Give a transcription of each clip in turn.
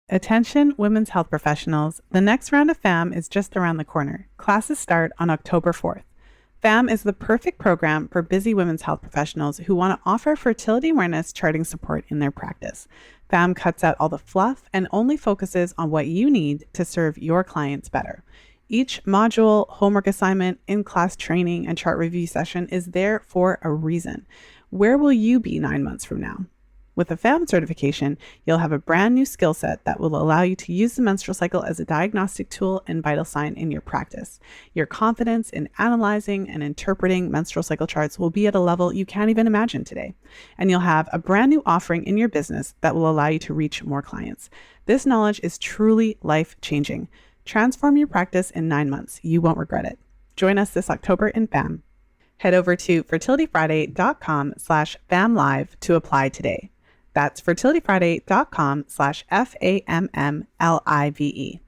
Attention women's health professionals, the next round of FAMM is just around the corner. Classes start on October 4th. FAMM is the perfect program for busy women's health professionals who want to offer fertility awareness charting support in their practice. FAMM cuts out all the fluff and only focuses on what you need to serve your clients better. Each module, homework assignment, in-class training, and chart review session is there for a reason. Where will you be 9 months from now? With a FAMM certification, you'll have a brand new skill set that will allow you to use the menstrual cycle as a diagnostic tool and vital sign in your practice. Your confidence in analyzing and interpreting menstrual cycle charts will be at a level you can't even imagine today. And you'll have a brand new offering in your business that will allow you to reach more clients. This knowledge is truly life-changing. Transform your practice in 9 months. You won't regret it. Join us this October in FAMM. Head over to fertilityfriday.com/FAMMlive to apply today. That's fertilityfriday.com/FAMMLIVE.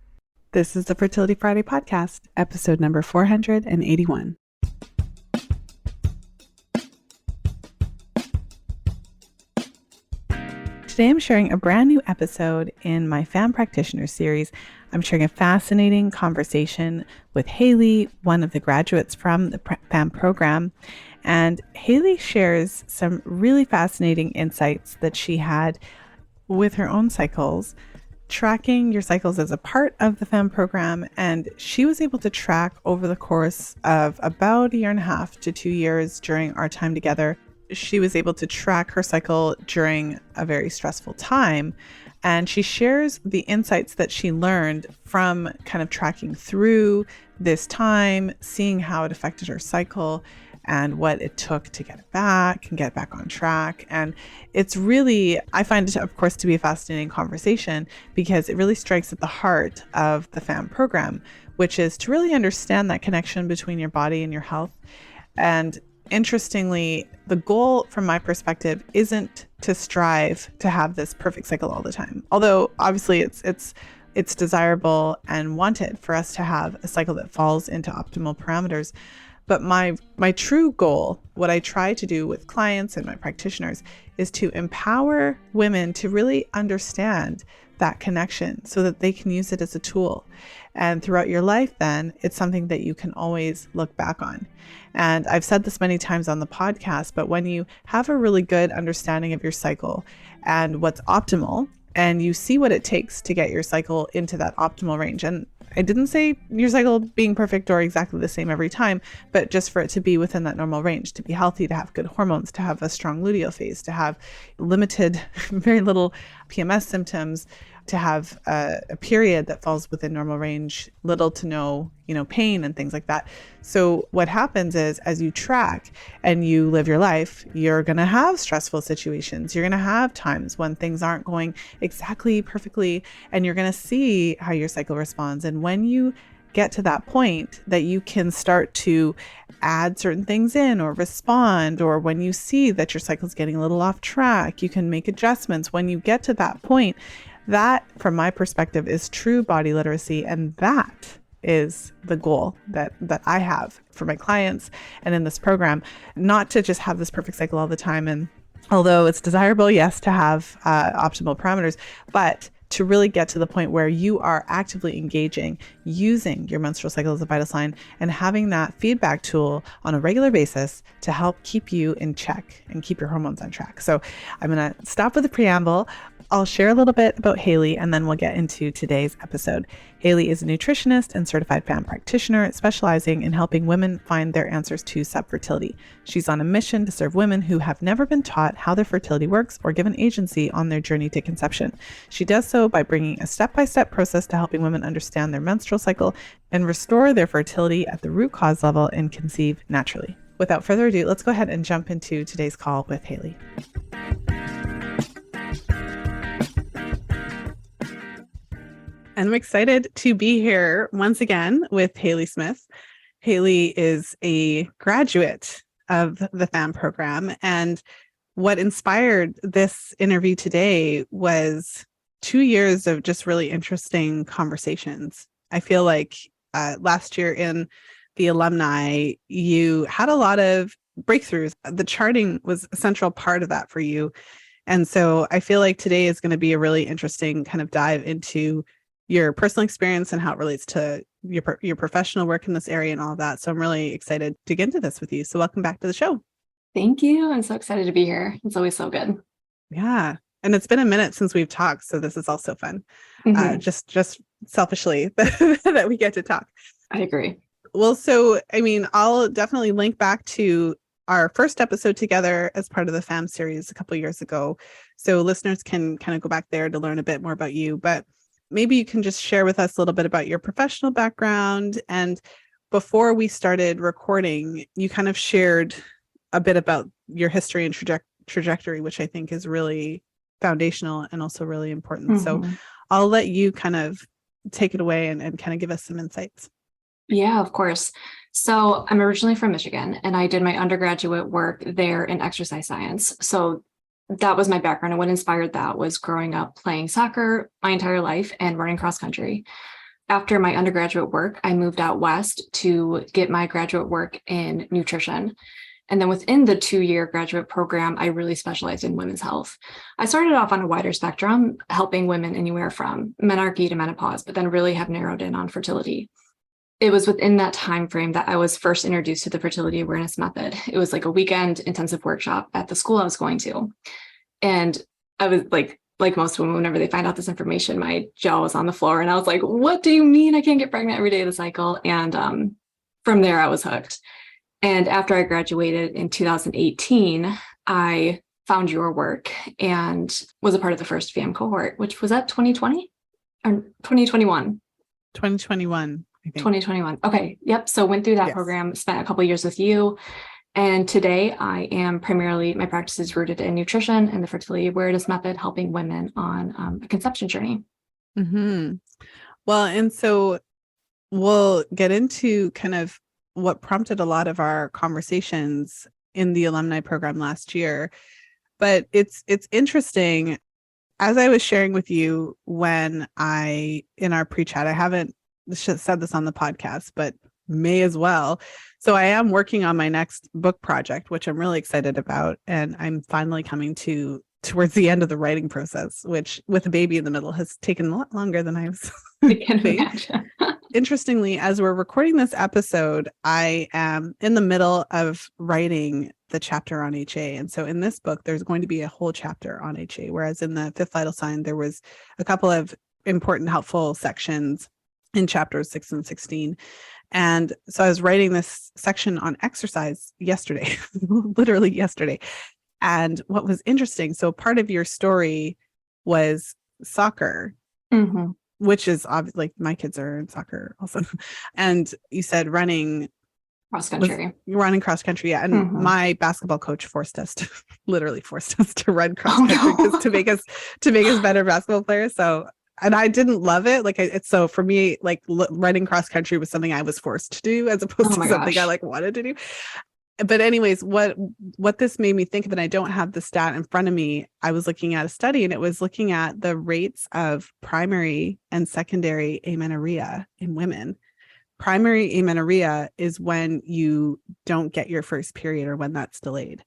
This is the Fertility Friday podcast, episode number 481. Today I'm sharing a brand new episode in my FAMM Practitioner series. I'm sharing a fascinating conversation with Haley, one of the graduates from the FAMM program. And Haley shares some really fascinating insights that she had with her own cycles, tracking your cycles as a part of the FAMM program. And she was able to track over the course of about 1.5 to 2 years during our time together. She was able to track her cycle during a very stressful time. And she shares the insights that she learned from kind of tracking through this time, seeing how it affected her cycle and what it took to get it back and get back on track. And it's really, I find it, of course, to be a fascinating conversation because it really strikes at the heart of the FAMM program, which is to really understand that connection between your body and your health. And interestingly, the goal from my perspective isn't to strive to have this perfect cycle all the time. Although obviously it's desirable and wanted for us to have a cycle that falls into optimal parameters. But my true goal, what I try to do with clients and my practitioners, is to empower women to really understand that connection so that they can use it as a tool. And throughout your life, then, it's something that you can always look back on. And I've said this many times on the podcast, but when you have a really good understanding of your cycle and what's optimal, and you see what it takes to get your cycle into that optimal range. And I didn't say your cycle being perfect or exactly the same every time, but just for it to be within that normal range, to be healthy, to have good hormones, to have a strong luteal phase, to have limited, very little PMS symptoms, to have a period that falls within normal range, little to no, pain and things like that. So what happens is as you track and you live your life, you're going to have stressful situations. You're going to have times when things aren't going exactly perfectly, and you're going to see how your cycle responds. And when you get to that point that you can start to add certain things in or respond, or when you see that your cycle is getting a little off track, you can make adjustments. When you get to that point, that, from my perspective, is true body literacy. And that is the goal that I have for my clients and in this program, not to just have this perfect cycle all the time. And although it's desirable, yes, to have optimal parameters, but to really get to the point where you are actively engaging, using your menstrual cycle as a vital sign and having that feedback tool on a regular basis to help keep you in check and keep your hormones on track. So I'm going to stop with the preamble. I'll share a little bit about Haley, and then we'll get into today's episode. Haley is a nutritionist and certified FAMM practitioner specializing in helping women find their answers to subfertility. She's on a mission to serve women who have never been taught how their fertility works or given agency on their journey to conception. She does so by bringing a step-by-step process to helping women understand their menstrual cycle and restore their fertility at the root cause level and conceive naturally. Without further ado, let's go ahead and jump into today's call with Haley. And I'm excited to be here once again with Haley Smith. Haley is a graduate of the FAMM program. And what inspired this interview today was 2 years of just really interesting conversations. I feel like last year in the alumni, you had a lot of breakthroughs. The charting was a central part of that for you. And so I feel like today is going to be a really interesting kind of dive into your personal experience and how it relates to your professional work in this area and all of that. So I'm really excited to get into this with you. So welcome back to the show. Thank you. I'm so excited to be here. It's always so good. Yeah. And it's been a minute since we've talked. So this is also fun. Just selfishly that we get to talk. I agree. Well, so, I mean, I'll definitely link back to our first episode together as part of the FAMM series a couple of years ago. So listeners can kind of go back there to learn a bit more about you. But maybe you can just share with us a little bit about your professional background. And before we started recording, you kind of shared a bit about your history and trajectory, which I think is really foundational and also really important. So I'll let you kind of take it away and kind of give us some insights. Yeah, of course. So I'm originally from Michigan, and I did my undergraduate work there in exercise science. So that was my background. And what inspired that was growing up playing soccer my entire life and running cross country. After my undergraduate work, I moved out west to get my graduate work in nutrition. And then within the 2-year graduate program, I really specialized in women's health. I started off on a wider spectrum, helping women anywhere from menarche to menopause, but then really have narrowed in on fertility. It was within that time frame that I was first introduced to the fertility awareness method. It was like a weekend intensive workshop at the school I was going to. And I was like most women, whenever they find out this information, my jaw was on the floor. And I was like, what do you mean I can't get pregnant every day of the cycle? And from there, I was hooked. And after I graduated in 2018, I found your work and was a part of the first FAMM cohort, which was at 2020 or 2021? 2021. 2021. Okay. Yep. So went through that program, spent a couple of years with you. And today I am primarily, my practice is rooted in nutrition and the fertility awareness method, helping women on a conception journey. Well, and so we'll get into kind of what prompted a lot of our conversations in the alumni program last year. But it's interesting, as I was sharing with you in our pre-chat, I haven't said this on the podcast, but may as well. So I am working on my next book project, which I'm really excited about. And I'm finally coming towards the end of the writing process, which with a baby in the middle has taken a lot longer than I was. I can imagine. Interestingly, as we're recording this episode, I am in the middle of writing the chapter on HA. And so in this book, there's going to be a whole chapter on HA, whereas in the fifth vital sign, there was a couple of important, helpful sections in chapters 6 and 16. And so I was writing this section on exercise yesterday, literally yesterday. And what was interesting, so part of your story was soccer, which is obviously, like, my kids are in soccer also. And you said running cross country. Yeah. And my basketball coach literally forced us to run cross country to make us better basketball players. So, and I didn't love it. Like, so for me, like, running cross country was something I was forced to do as opposed to something I wanted to do. But anyways, what this made me think of, and I don't have the stat in front of me, I was looking at a study, and it was looking at the rates of primary and secondary amenorrhea in women. Primary amenorrhea is when you don't get your first period or when that's delayed.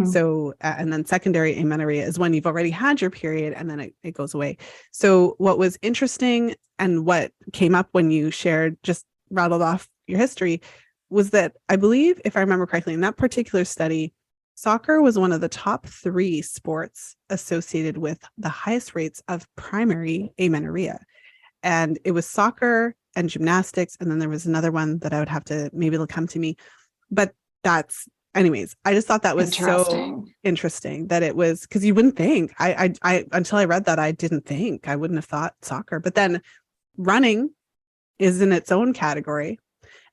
So, and then secondary amenorrhea is when you've already had your period and then it goes away. So what was interesting and what came up when you just rattled off your history was that, I believe, if I remember correctly, in that particular study, soccer was one of the top 3 sports associated with the highest rates of primary amenorrhea. And it was soccer and gymnastics. And then there was another one that I would have to, maybe it'll come to me. But anyways, I just thought that was so interesting that it was, because you wouldn't think, I until I read that, I wouldn't have thought soccer. But then running is in its own category,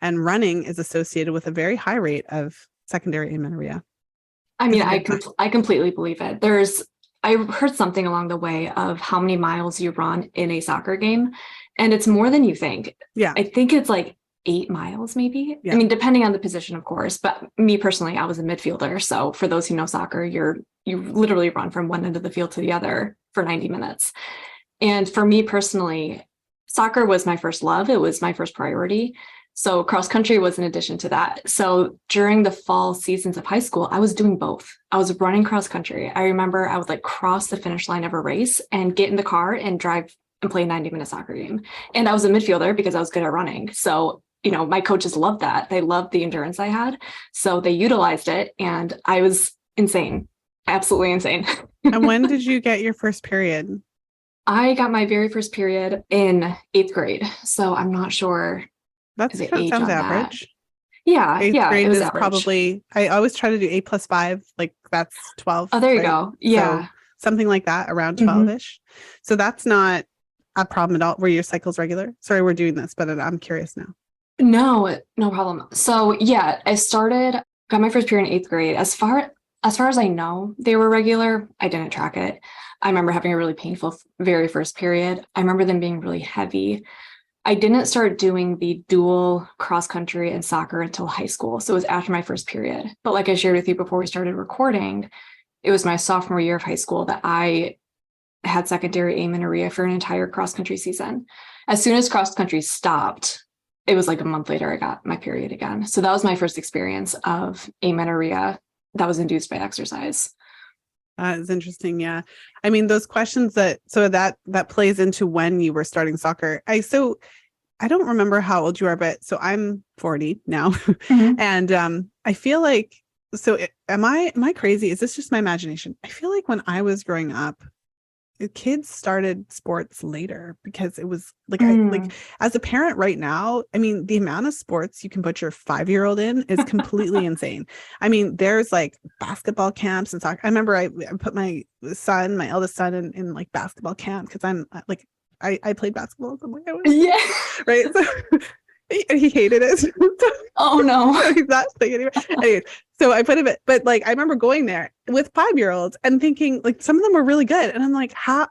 and running is associated with a very high rate of secondary amenorrhea. I mean, I completely believe it. I heard something along the way of how many miles you run in a soccer game, and it's more than you think. Yeah. I think it's like 8 miles, maybe. Yeah. I mean, depending on the position, of course, but me personally, I was a midfielder. So for those who know soccer, you literally run from one end of the field to the other for 90 minutes. And for me personally, soccer was my first love. It was my first priority. So cross country was in addition to that. So during the fall seasons of high school, I was doing both. I was running cross country. I remember I would like cross the finish line of a race and get in the car and drive and play a 90-minute soccer game. And I was a midfielder because I was good at running. So, my coaches loved that. They loved the endurance I had. So they utilized it, and I was insane, absolutely insane. And when did you get your first period? I got my very first period in 8th grade. So I'm not sure. That sounds average. That. Yeah. Eighth grade it was is average. probably, I always try to do 8+5, like that's 12. Oh, there you go. Yeah. So something like that, around 12-ish. So that's not a problem at all. Were your cycles regular? Sorry, we're doing this, but I'm curious now. No problem. So yeah, got my first period in 8th grade. As far as I know, they were regular. I didn't track it. I remember having a really painful very first period. I remember them being really heavy. I didn't start doing the dual cross country and soccer until high school. So it was after my first period. But like I shared with you before we started recording, it was my sophomore year of high school that I had secondary amenorrhea for an entire cross country season. As soon as cross country stopped, it was like a month later, I got my period again. So that was my first experience of amenorrhea that was induced by exercise. It's interesting. Yeah. I mean, those questions that plays into when you were starting soccer. I don't remember how old you are, but so I'm 40 now. And I feel like, am I crazy? Is this just my imagination? I feel like when I was growing up, kids started sports later because it was like, as a parent right now, I mean, the amount of sports you can put your 5-year-old in is completely insane. I mean, there's like basketball camps and soccer. I remember I put my eldest son in like basketball camp because I'm like, I played basketball. So I'm like, right. So he hated it. Oh no. He's not saying anyway. Anyways, so I put him, but like I remember going there with 5-year-olds and thinking like some of them were really good, and I'm like, how?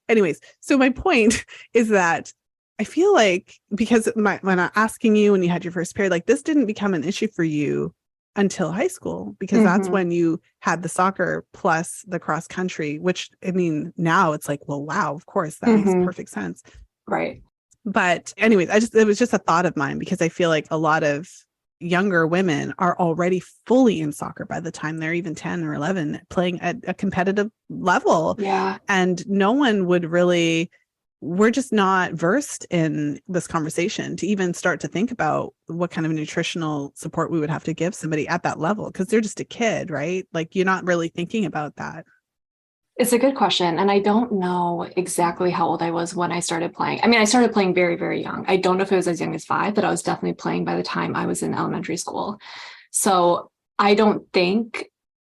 Anyways, so my point is that I feel like because when I'm asking you when you had your first period, like this didn't become an issue for you until high school, because that's when you had the soccer plus the cross country, which I mean, now it's like, well, wow, of course, that makes perfect sense. Right. But anyways, it was just a thought of mine because I feel like a lot of younger women are already fully in soccer by the time they're even 10 or 11, playing at a competitive level. Yeah. And no one would really, we're just not versed in this conversation to even start to think about what kind of nutritional support we would have to give somebody at that level, because they're just a kid, right? Like you're not really thinking about that. It's a good question. And I don't know exactly how old I was when I started playing. I mean, I started playing very, very young. I don't know if it was as young as 5, but I was definitely playing by the time I was in elementary school. So I don't think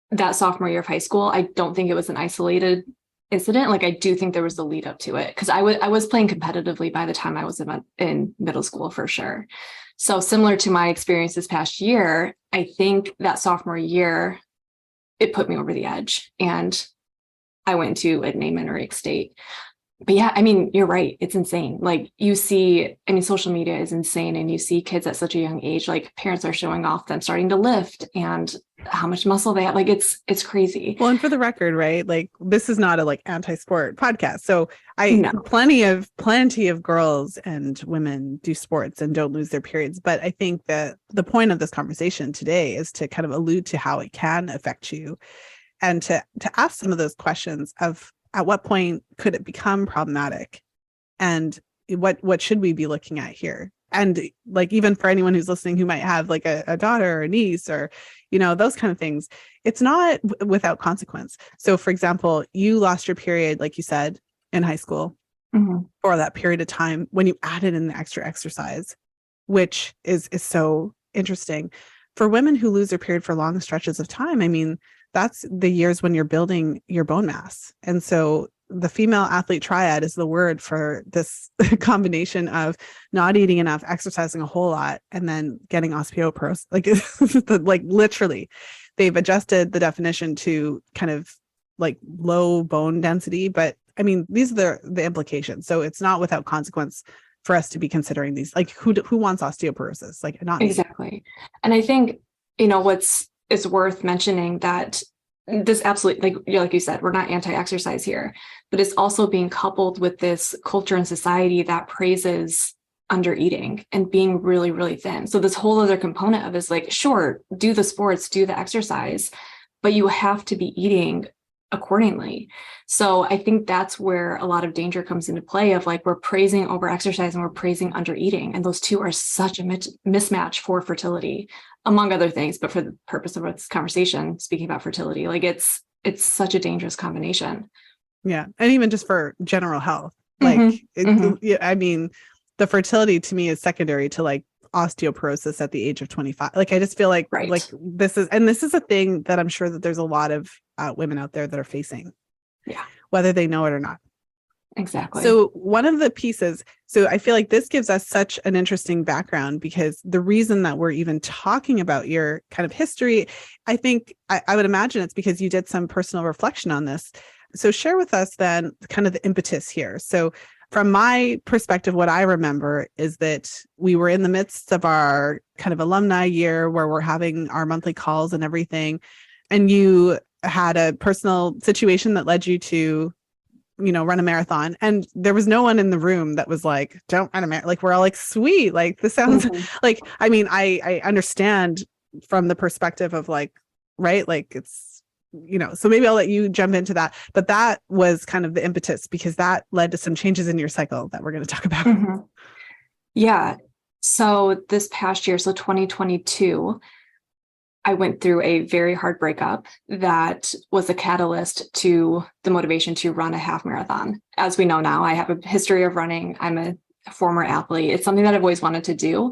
that sophomore year of high school, I don't think it was an isolated incident. Like I do think there was the lead up to it, because I was playing competitively by the time I was in middle school for sure. So similar to my experience this past year, I think that sophomore year, it put me over the edge and I went to an amenorrheic state. But yeah, I mean, you're right. It's insane. Like social media is insane. And you see kids at such a young age, like parents are showing off them starting to lift and how much muscle they have. Like it's crazy. Well, and for the record, right? Like this is not a like anti-sport podcast. So plenty of girls and women do sports and don't lose their periods. But I think that the point of this conversation today is to kind of allude to how it can affect you, and to ask some of those questions of at what point could it become problematic, and what should we be looking at here? And like, even for anyone who's listening who might have like a daughter or a niece or, those kind of things, it's not without consequence. So for example, you lost your period, like you said, in high school for that period of time when you added in the extra exercise, which is so interesting. For women who lose their period for long stretches of time, I mean, that's the years when you're building your bone mass. And so the female athlete triad is the word for this combination of not eating enough, exercising a whole lot, and then getting osteoporosis. Like literally, they've adjusted the definition to kind of like low bone density. But I mean, these are the implications. So it's not without consequence for us to be considering these. Like who wants osteoporosis? Like not exactly. Me. And I think, it's worth mentioning that this absolutely, like you said, we're not anti-exercise here, but it's also being coupled with this culture and society that praises under eating and being really, really thin. So this whole other component of is like, sure, do the sports, do the exercise, but you have to be eating accordingly. So I think that's where a lot of danger comes into play of like, we're praising over exercise and we're praising under eating. And those two are such a mismatch for fertility, among other things. But for the purpose of this conversation, speaking about fertility, like it's such a dangerous combination. Yeah. And even just for general health, like, I mean, the fertility to me is secondary to like osteoporosis at the age of 25. Like, I just feel like, like this is a thing that I'm sure that there's a lot of women out there that are facing, whether they know it or not. Exactly. So one of the pieces, so I feel like this gives us such an interesting background, because the reason that we're even talking about your kind of history, I think I would imagine it's because you did some personal reflection on this. So share with us then kind of the impetus here. So from my perspective, what I remember is that we were in the midst of our kind of alumni year where we're having our monthly calls and everything. And you had a personal situation that led you to, you know, run a marathon. And there was no one in the room that was like, don't run a marathon. Like, we're all like, sweet. Like, this sounds like, I mean, I understand from the perspective of like, right. Like, it's, you know, so maybe I'll let you jump into that. But that was kind of the impetus, because that led to some changes in your cycle that we're going to talk about. Yeah. So this past year, so 2022, I went through a very hard breakup that was a catalyst to the motivation to run a half marathon. As we know now, I have a history of running. I'm a former athlete. It's something that I've always wanted to do.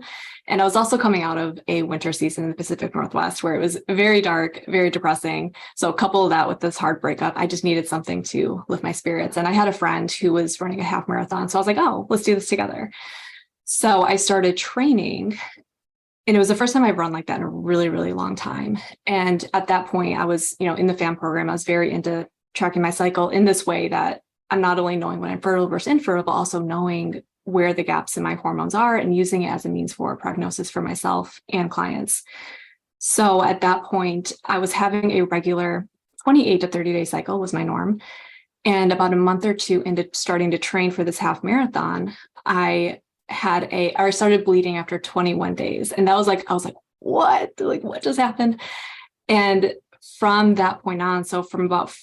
And I was also coming out of a winter season in the Pacific Northwest where it was very dark, very depressing. So couple that with this hard breakup, I just needed something to lift my spirits. And I had a friend who was running a half marathon. So I was like, oh, let's do this together. So I started training. And it was the first time I've run like that in a really, really long time. And at that point, I was, you know, in the FAMM program, I was very into tracking my cycle in this way that I'm not only knowing when I'm fertile versus infertile, but also knowing where the gaps in my hormones are and using it as a means for prognosis for myself and clients. So at that point, I was having a regular 28 to 30 day cycle was my norm. And about a month or two into starting to train for this half marathon, I started bleeding after 21 days. And that was like, I was like, what? Like, what just happened? And from that point on, so from about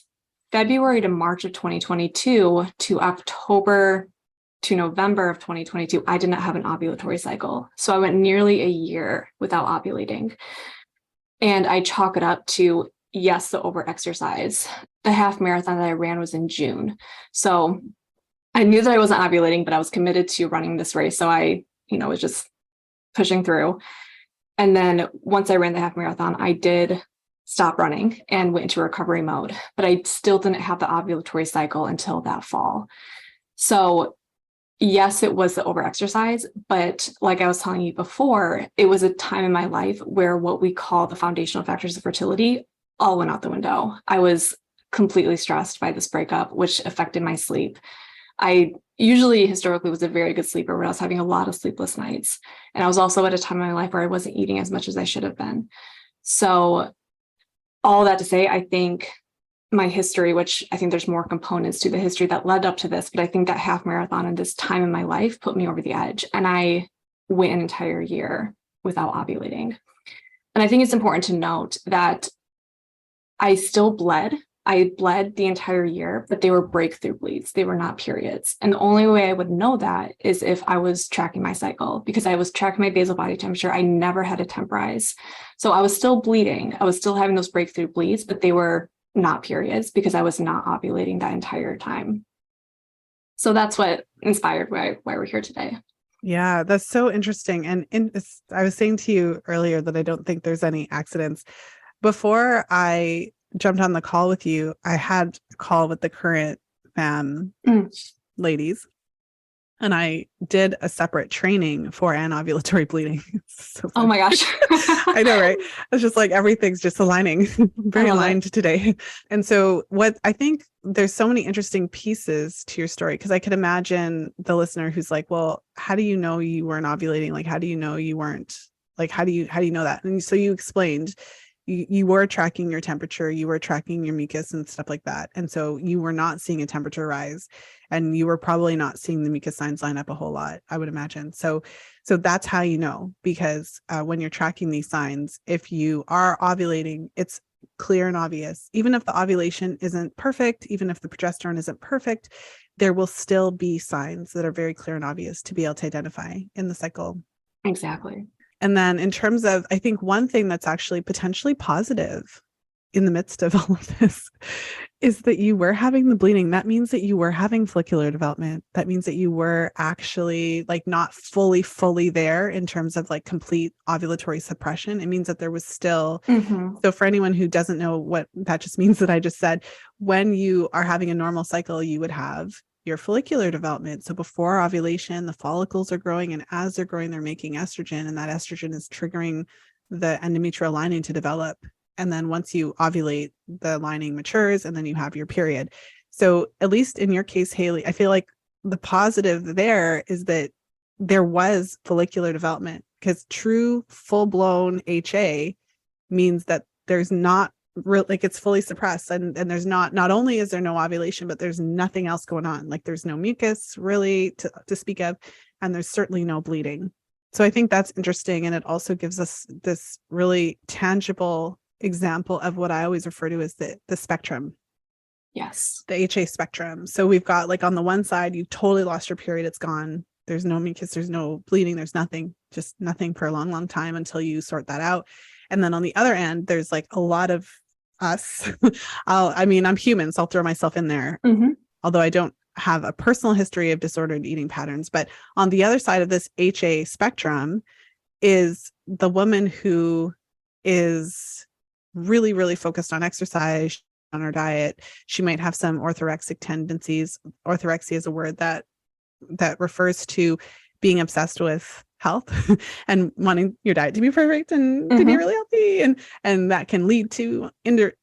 February to March of 2022 to October to November of 2022, I did not have an ovulatory cycle. So I went nearly a year without ovulating. And I chalk it up to, yes, the overexercise. The half marathon that I ran was in June. So I knew that I wasn't ovulating, but I was committed to running this race. So I, you know, was just pushing through. And then once I ran the half marathon, I did stop running and went into recovery mode, but I still didn't have the ovulatory cycle until that fall. So yes, it was the overexercise, but like I was telling you before, it was a time in my life where what we call the foundational factors of fertility all went out the window. I was completely stressed by this breakup, which affected my sleep. I usually historically was a very good sleeper, but I was having a lot of sleepless nights. And I was also at a time in my life where I wasn't eating as much as I should have been. So all that to say, I think my history, which I think there's more components to the history that led up to this, but I think that half marathon and this time in my life put me over the edge. And I went an entire year without ovulating. And I think it's important to note that I still bled. I bled the entire year, but they were breakthrough bleeds. They were not periods. And the only way I would know that is if I was tracking my cycle, because I was tracking my basal body temperature. I never had to temporize. So I was still bleeding. I was still having those breakthrough bleeds, but they were not periods because I was not ovulating that entire time. So that's what inspired why we're here today. Yeah, that's so interesting. And I was saying to you earlier that I don't think there's any accidents. Before I jumped on the call with you, I had a call with the current FAMM ladies, and I did a separate training for anovulatory bleeding. So oh my gosh. I know, right? It's just like everything's just aligning, very aligned today. And so what I think there's so many interesting pieces to your story, because I could imagine the listener who's like, well, how do you know you weren't ovulating? Like, how do you know you weren't, like, how do you know that? And so you explained you were tracking your temperature, you were tracking your mucus and stuff like that. And so you were not seeing a temperature rise, and you were probably not seeing the mucus signs line up a whole lot, I would imagine. So that's how you know, because when you're tracking these signs, if you are ovulating, it's clear and obvious. Even if the ovulation isn't perfect, even if the progesterone isn't perfect, there will still be signs that are very clear and obvious to be able to identify in the cycle. Exactly. And then in terms of, I think one thing that's actually potentially positive in the midst of all of this is that you were having the bleeding. That means that you were having follicular development. That means that you were actually like not fully there in terms of like complete ovulatory suppression. It means that there was still, so for anyone who doesn't know what that just means that I just said, when you are having a normal cycle, you would have your follicular development. So before ovulation, the follicles are growing, and as they're growing, they're making estrogen, and that estrogen is triggering the endometrial lining to develop. And then once you ovulate, the lining matures, and then you have your period. So at least in your case, Haley, I feel like the positive there is that there was follicular development, because true full-blown HA means that there's not like it's fully suppressed, and there's not only is there no ovulation, but there's nothing else going on. Like there's no mucus really to speak of, and there's certainly no bleeding. So I think that's interesting, and it also gives us this really tangible example of what I always refer to as the spectrum. Yes. The HA spectrum. So we've got, like, on the one side, you totally lost your period, it's gone, there's no mucus, there's no bleeding, there's nothing, just nothing for a long time until you sort that out. And then on the other end, there's like a lot of us. I'm human, so I'll throw myself in there. Although I don't have a personal history of disordered eating patterns. But on the other side of this HA spectrum is the woman who is really, really focused on exercise, on her diet. She might have some orthorexic tendencies. Orthorexia is a word that refers to being obsessed with health and wanting your diet to be perfect and to be really healthy, and that can lead to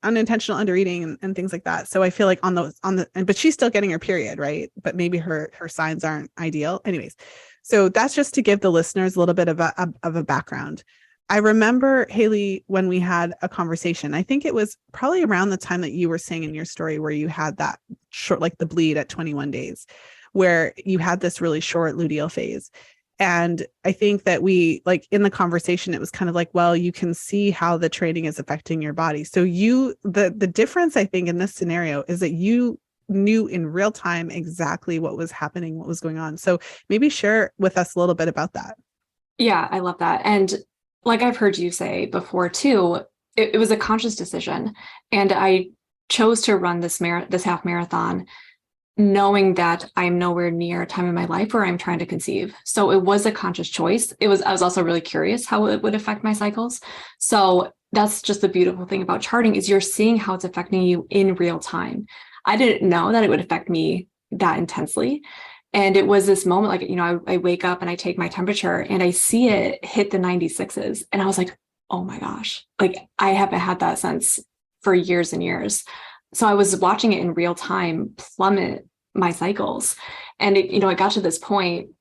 unintentional undereating and things like that. So I feel like but she's still getting her period, right? But maybe her signs aren't ideal. Anyways, so that's just to give the listeners a little bit of a background. I remember, Haley, when we had a conversation, I think it was probably around the time that you were saying in your story where you had that short, like the bleed at 21 days, where you had this really short luteal phase. And I think that we, like, in the conversation, it was kind of like, well, you can see how the training is affecting your body. So the difference, I think, in this scenario is that you knew in real time exactly what was happening, what was going on. So maybe share with us a little bit about that. Yeah, I love that. And like I've heard you say before too, it was a conscious decision. And I chose to run this half marathon knowing that I'm nowhere near a time in my life where I'm trying to conceive. So it was a conscious choice. I was also really curious how it would affect my cycles. So that's just the beautiful thing about charting, is you're seeing how it's affecting you in real time. I didn't know that it would affect me that intensely. And it was this moment, like, I wake up and I take my temperature and I see it hit the 96s. And I was like, oh my gosh, like I haven't had that sense for years and years. So I was watching it in real time plummet my cycles. And it got to this point,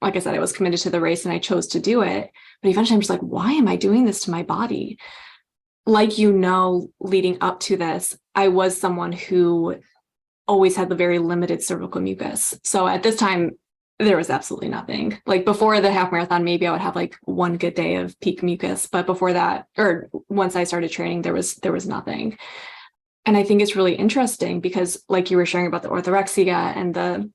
like I said, I was committed to the race and I chose to do it. But eventually I'm just like, why am I doing this to my body? Like, leading up to this, I was someone who always had the very limited cervical mucus. So at this time, there was absolutely nothing. Like before the half marathon, maybe I would have like one good day of peak mucus. But before that, or once I started training, there was nothing. And I think it's really interesting because, like you were sharing about the orthorexia and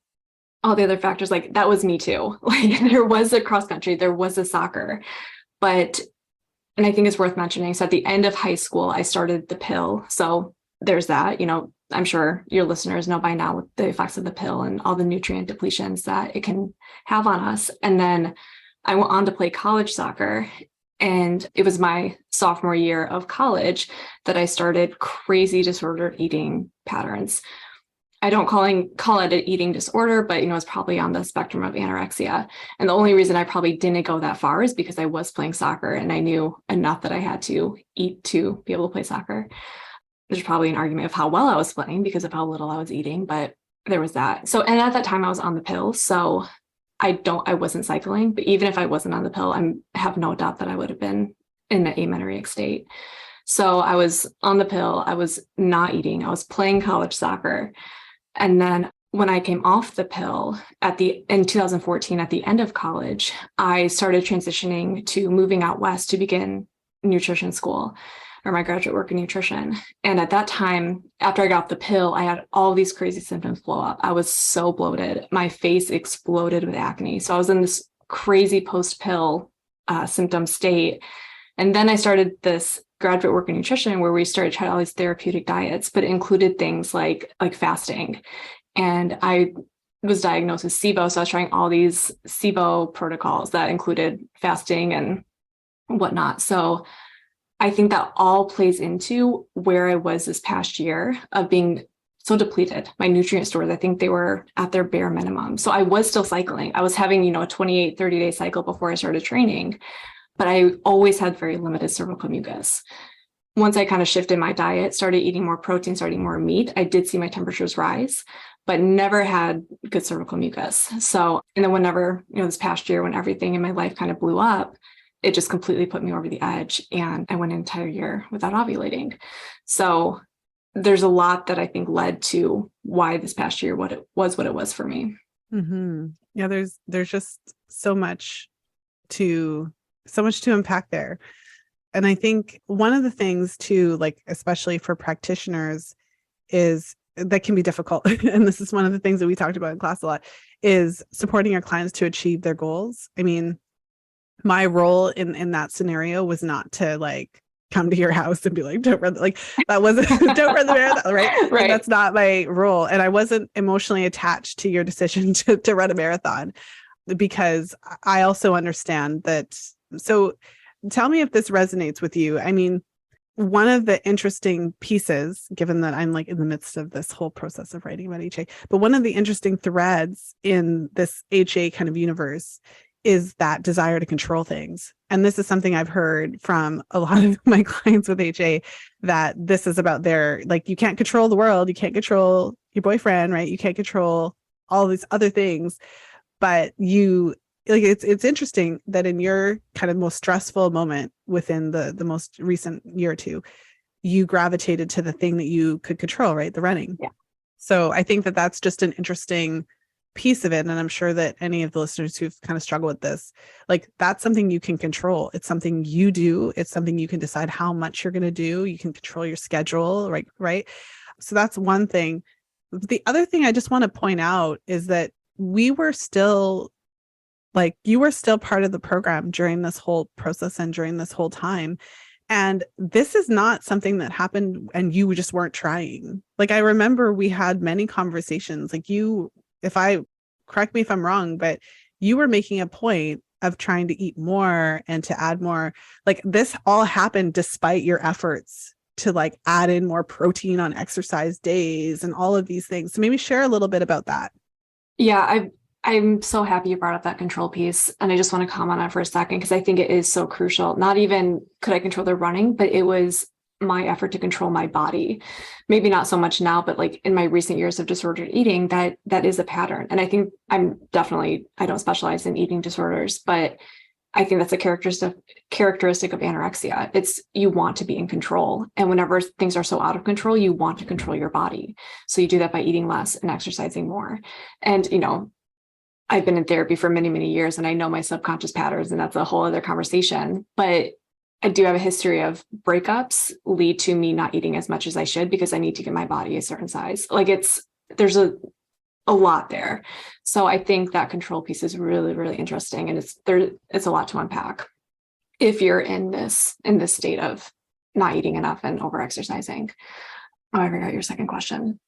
all the other factors, like that was me too. Like there was a cross country, there was a soccer, and I think it's worth mentioning. So at the end of high school, I started the pill. So there's that, I'm sure your listeners know by now the effects of the pill and all the nutrient depletions that it can have on us. And then I went on to play college soccer. And it was my sophomore year of college that I started crazy disordered eating patterns. I don't call it an eating disorder, but it's probably on the spectrum of anorexia. And the only reason I probably didn't go that far is because I was playing soccer and I knew enough that I had to eat to be able to play soccer. There's probably an argument of how well I was playing because of how little I was eating, but there was that. So, and at that time I was on the pill. So I wasn't cycling, but even if I wasn't on the pill, I have no doubt that I would have been in the amenorrheic state. So I was on the pill. I was not eating. I was playing college soccer. And then when I came off the pill in 2014, at the end of college, I started transitioning to moving out west to begin nutrition school or my graduate work in nutrition. And at that time, after I got off the pill, I had all these crazy symptoms blow up. I was so bloated. My face exploded with acne. So I was in this crazy post-pill symptom state. And then I started this graduate work in nutrition where we started trying all these therapeutic diets, but it included things like fasting. And I was diagnosed with SIBO. So I was trying all these SIBO protocols that included fasting and whatnot. So I think that all plays into where I was this past year of being so depleted. My nutrient stores, I think they were at their bare minimum. So I was still cycling. I was having, a 28, 30-day cycle before I started training, but I always had very limited cervical mucus. Once I kind of shifted my diet, started eating more protein, started eating more meat, I did see my temperatures rise, but never had good cervical mucus. So, and then whenever, this past year, when everything in my life kind of blew up, it just completely put me over the edge, and I went an entire year without ovulating. So there's a lot that I think led to why this past year what it was for me. Mm-hmm. Yeah, there's just so much to unpack there. And I think one of the things too, like especially for practitioners, is that can be difficult. And this is one of the things that we talked about in class a lot, is supporting your clients to achieve their goals. I mean, my role in that scenario was not to like come to your house and be like, don't run, like that wasn't, don't run the marathon, right? Right. Like, that's not my role. And I wasn't emotionally attached to your decision to run a marathon, because I also understand that. So tell me if this resonates with you. I mean, one of the interesting pieces, given that I'm like in the midst of this whole process of writing about HA, but one of the interesting threads in this HA kind of universe is that desire to control things. And this is something I've heard from a lot of my clients with HA, that this is about their, like, you can't control the world. You can't control your boyfriend, right? You can't control all these other things, but you, like, it's interesting that in your kind of most stressful moment within the most recent year or two, you gravitated to the thing that you could control, right? The running. Yeah. So I think that that's just an interesting piece of it. And I'm sure that any of the listeners who've kind of struggled with this, like, that's something you can control. It's something you do. It's something you can decide how much you're going to do. You can control your schedule, right? So that's one thing. The other thing I just want to point out is that you were still part of the program during this whole process and during this whole time. And this is not something that happened and you just weren't trying. Like, I remember we had many conversations, like correct me if I'm wrong, but you were making a point of trying to eat more and to add more. Like, this all happened despite your efforts to like add in more protein on exercise days and all of these things. So maybe share a little bit about that. Yeah, I'm so happy you brought up that control piece. And I just want to comment on it for a second, because I think it is so crucial. Not even could I control the running, but it was my effort to control my body. Maybe not so much now, but like in my recent years of disordered eating, that is a pattern. And I think I don't specialize in eating disorders, but I think that's a characteristic of anorexia. It's, you want to be in control. And whenever things are so out of control, you want to control your body. So you do that by eating less and exercising more. And, I've been in therapy for many, many years, and I know my subconscious patterns, and that's a whole other conversation. But I do have a history of breakups lead to me not eating as much as I should because I need to get my body a certain size. Like, there's a lot there. So I think that control piece is really, really interesting. And it's a lot to unpack if you're in this state of not eating enough and over exercising. Oh, I forgot your second question.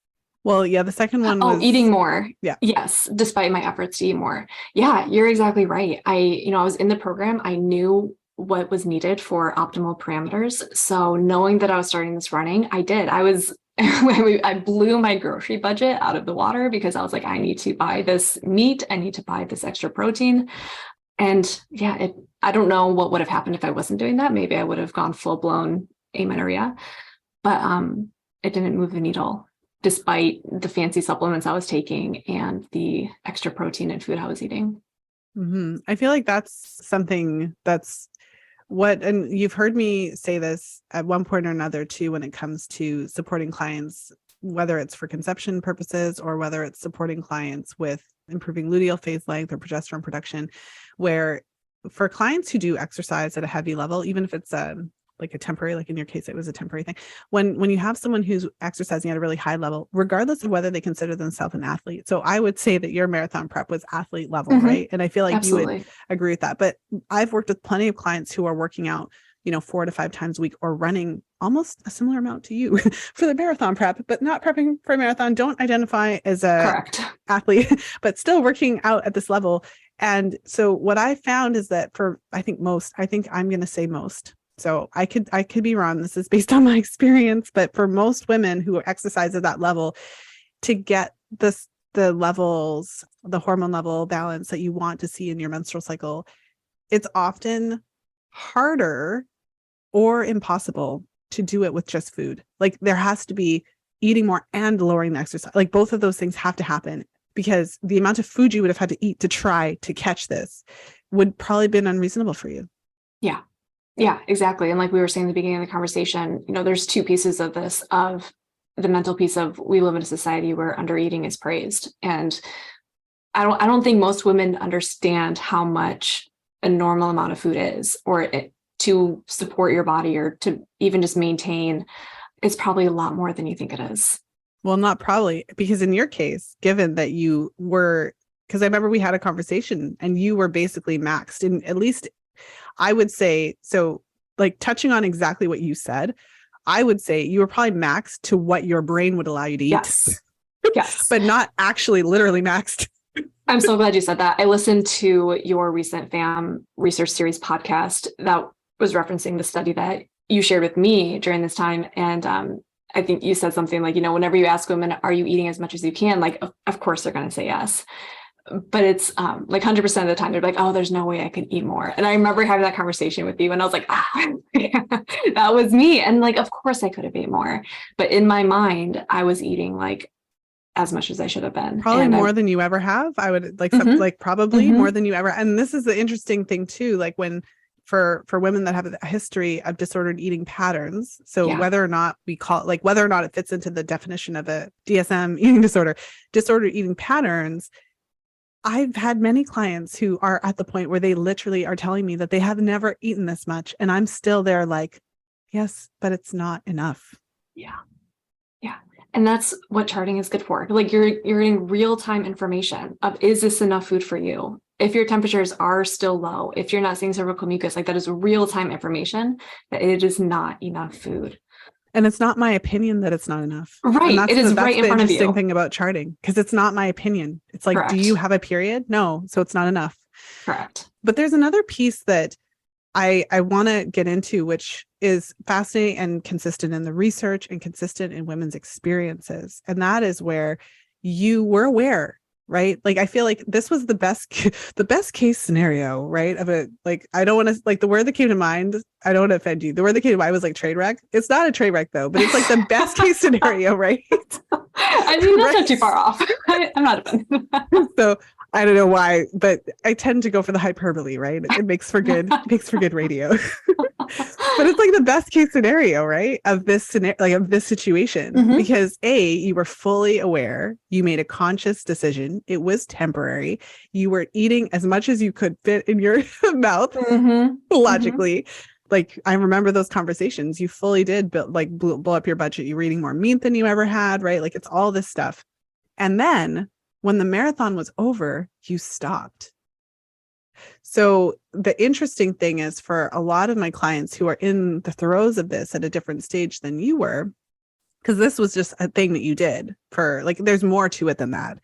Well, yeah, the second one was eating more. Yeah. Yes, despite my efforts to eat more. Yeah, you're exactly right. I was in the program. I knew what was needed for optimal parameters. So knowing that I was starting this running, I did. I blew my grocery budget out of the water because I was like, I need to buy this meat. I need to buy this extra protein. And yeah, I don't know what would have happened if I wasn't doing that. Maybe I would have gone full blown amenorrhea, but it didn't move the needle, despite the fancy supplements I was taking and the extra protein and food I was eating. Mm-hmm. I feel like that's something that's and you've heard me say this at one point or another too, when it comes to supporting clients, whether it's for conception purposes or whether it's supporting clients with improving luteal phase length or progesterone production, where for clients who do exercise at a heavy level, even if it's like a temporary, like in your case, it was a temporary thing. When you have someone who's exercising at a really high level, regardless of whether they consider themselves an athlete. So I would say that your marathon prep was athlete level, right? And I feel like Absolutely. you would agree with that. But I've worked with plenty of clients who are working out, 4 to 5 times a week or running almost a similar amount to you for the marathon prep, but not prepping for a marathon, don't identify as a Correct. athlete, but still working out at this level. And so what I found is that I think I'm going to say most. So I could be wrong. This is based on my experience, but for most women who exercise at that level, to get the levels, the hormone level balance that you want to see in your menstrual cycle, it's often harder or impossible to do it with just food. Like there has to be eating more and lowering the exercise. Like both of those things have to happen, because the amount of food you would have had to eat to try to catch this would probably been unreasonable for you. Yeah. Yeah, exactly. And like we were saying at the beginning of the conversation, there's two pieces of this, of the mental piece of we live in a society where undereating is praised. And I don't think most women understand how much a normal amount of food is, or to support your body or to even just maintain. It's probably a lot more than you think it is. Well, not probably, because in your case, given that you were, because I remember we had a conversation and you were basically maxed, and at least I would say, so like touching on exactly what you said, I would say you were probably maxed to what your brain would allow you to eat. Yes. Yes. But not actually literally maxed. I'm so glad you said that. I listened to your recent FAMM research series podcast that was referencing the study that you shared with me during this time. And I think you said something like, whenever you ask women, are you eating as much as you can? Like, of course they're going to say yes. But it's like 100% of the time they're like, oh, there's no way I could eat more. And I remember having that conversation with you and I was like, yeah, that was me. And like, of course I could have ate more. But in my mind, I was eating like as much as I should have been. Probably more than you ever have. I would like something like probably more than you ever. And this is the interesting thing too, like when for women that have a history of disordered eating patterns. So whether or not whether or not it fits into the definition of a DSM eating disorder, disordered eating patterns, I've had many clients who are at the point where they literally are telling me that they have never eaten this much. And I'm still there like, yes, but it's not enough. Yeah. Yeah. And that's what charting is good for. Like you're getting real-time information of, is this enough food for you? If your temperatures are still low, if you're not seeing cervical mucus, like that is real-time information that it is not enough food. And it's not my opinion that it's not enough. Right. It is right in front of you. That's the interesting thing about charting, because it's not my opinion. It's like, do you have a period? No. So it's not enough. Correct. But there's another piece that I want to get into, which is fascinating and consistent in the research and consistent in women's experiences. And that is where you were aware, right? Like, I feel like this was the best case scenario, right? Of a, like, I don't want to, like, the word that came to mind, I don't want to offend you. The word that came to mind was like train wreck. It's not a train wreck though, but it's like the best case scenario, right? I mean, that's not too far off. I'm not offended. So I don't know why, but I tend to go for the hyperbole, right? It makes for good radio. But it's like the best case scenario, right? Of this scenario, like of this situation, because you were fully aware, you made a conscious decision. It was temporary. You were eating as much as you could fit in your mouth, logically. Like, I remember those conversations. You fully did blow up your budget. You were eating more meat than you ever had, right? Like, it's all this stuff. And then when the marathon was over, you stopped. So the interesting thing is, for a lot of my clients who are in the throes of this at a different stage than you were, because this was just a thing that you did for, like, there's more to it than that,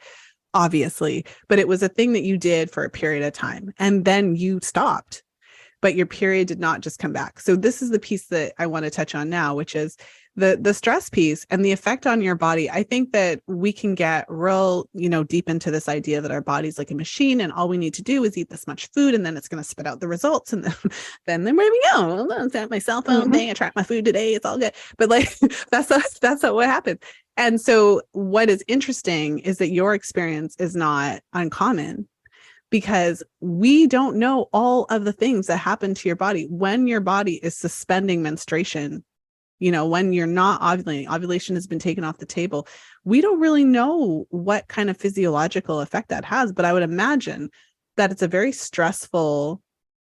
obviously, but it was a thing that you did for a period of time and then you stopped, but your period did not just come back. So this is the piece that I want to touch on now, which is the stress piece and the effect on your body. I think that we can get real, deep into this idea that our body's like a machine and all we need to do is eat this much food and then it's going to spit out the results. And then where do we go? It's at my cell phone thing. I track my food today. It's all good. But like, that's not what happened. And so what is interesting is that your experience is not uncommon, because we don't know all of the things that happen to your body when your body is suspending menstruation. When you're not ovulating, ovulation has been taken off the table. We don't really know what kind of physiological effect that has, but I would imagine that it's a very stressful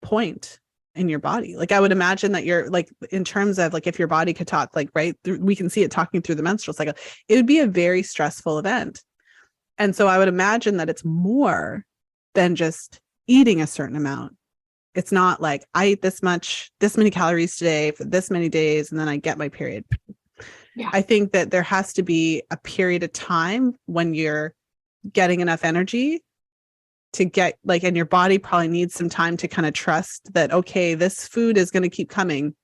point in your body. Like, I would imagine that you're like, in terms of like, if your body could talk, like, right, we can see it talking through the menstrual cycle, it would be a very stressful event. And so I would imagine that it's more than just eating a certain amount. It's not like I eat this many calories today for this many days, and then I get my period. Yeah. I think that there has to be a period of time when you're getting enough energy to get like, and your body probably needs some time to kind of trust that, okay, this food is going to keep coming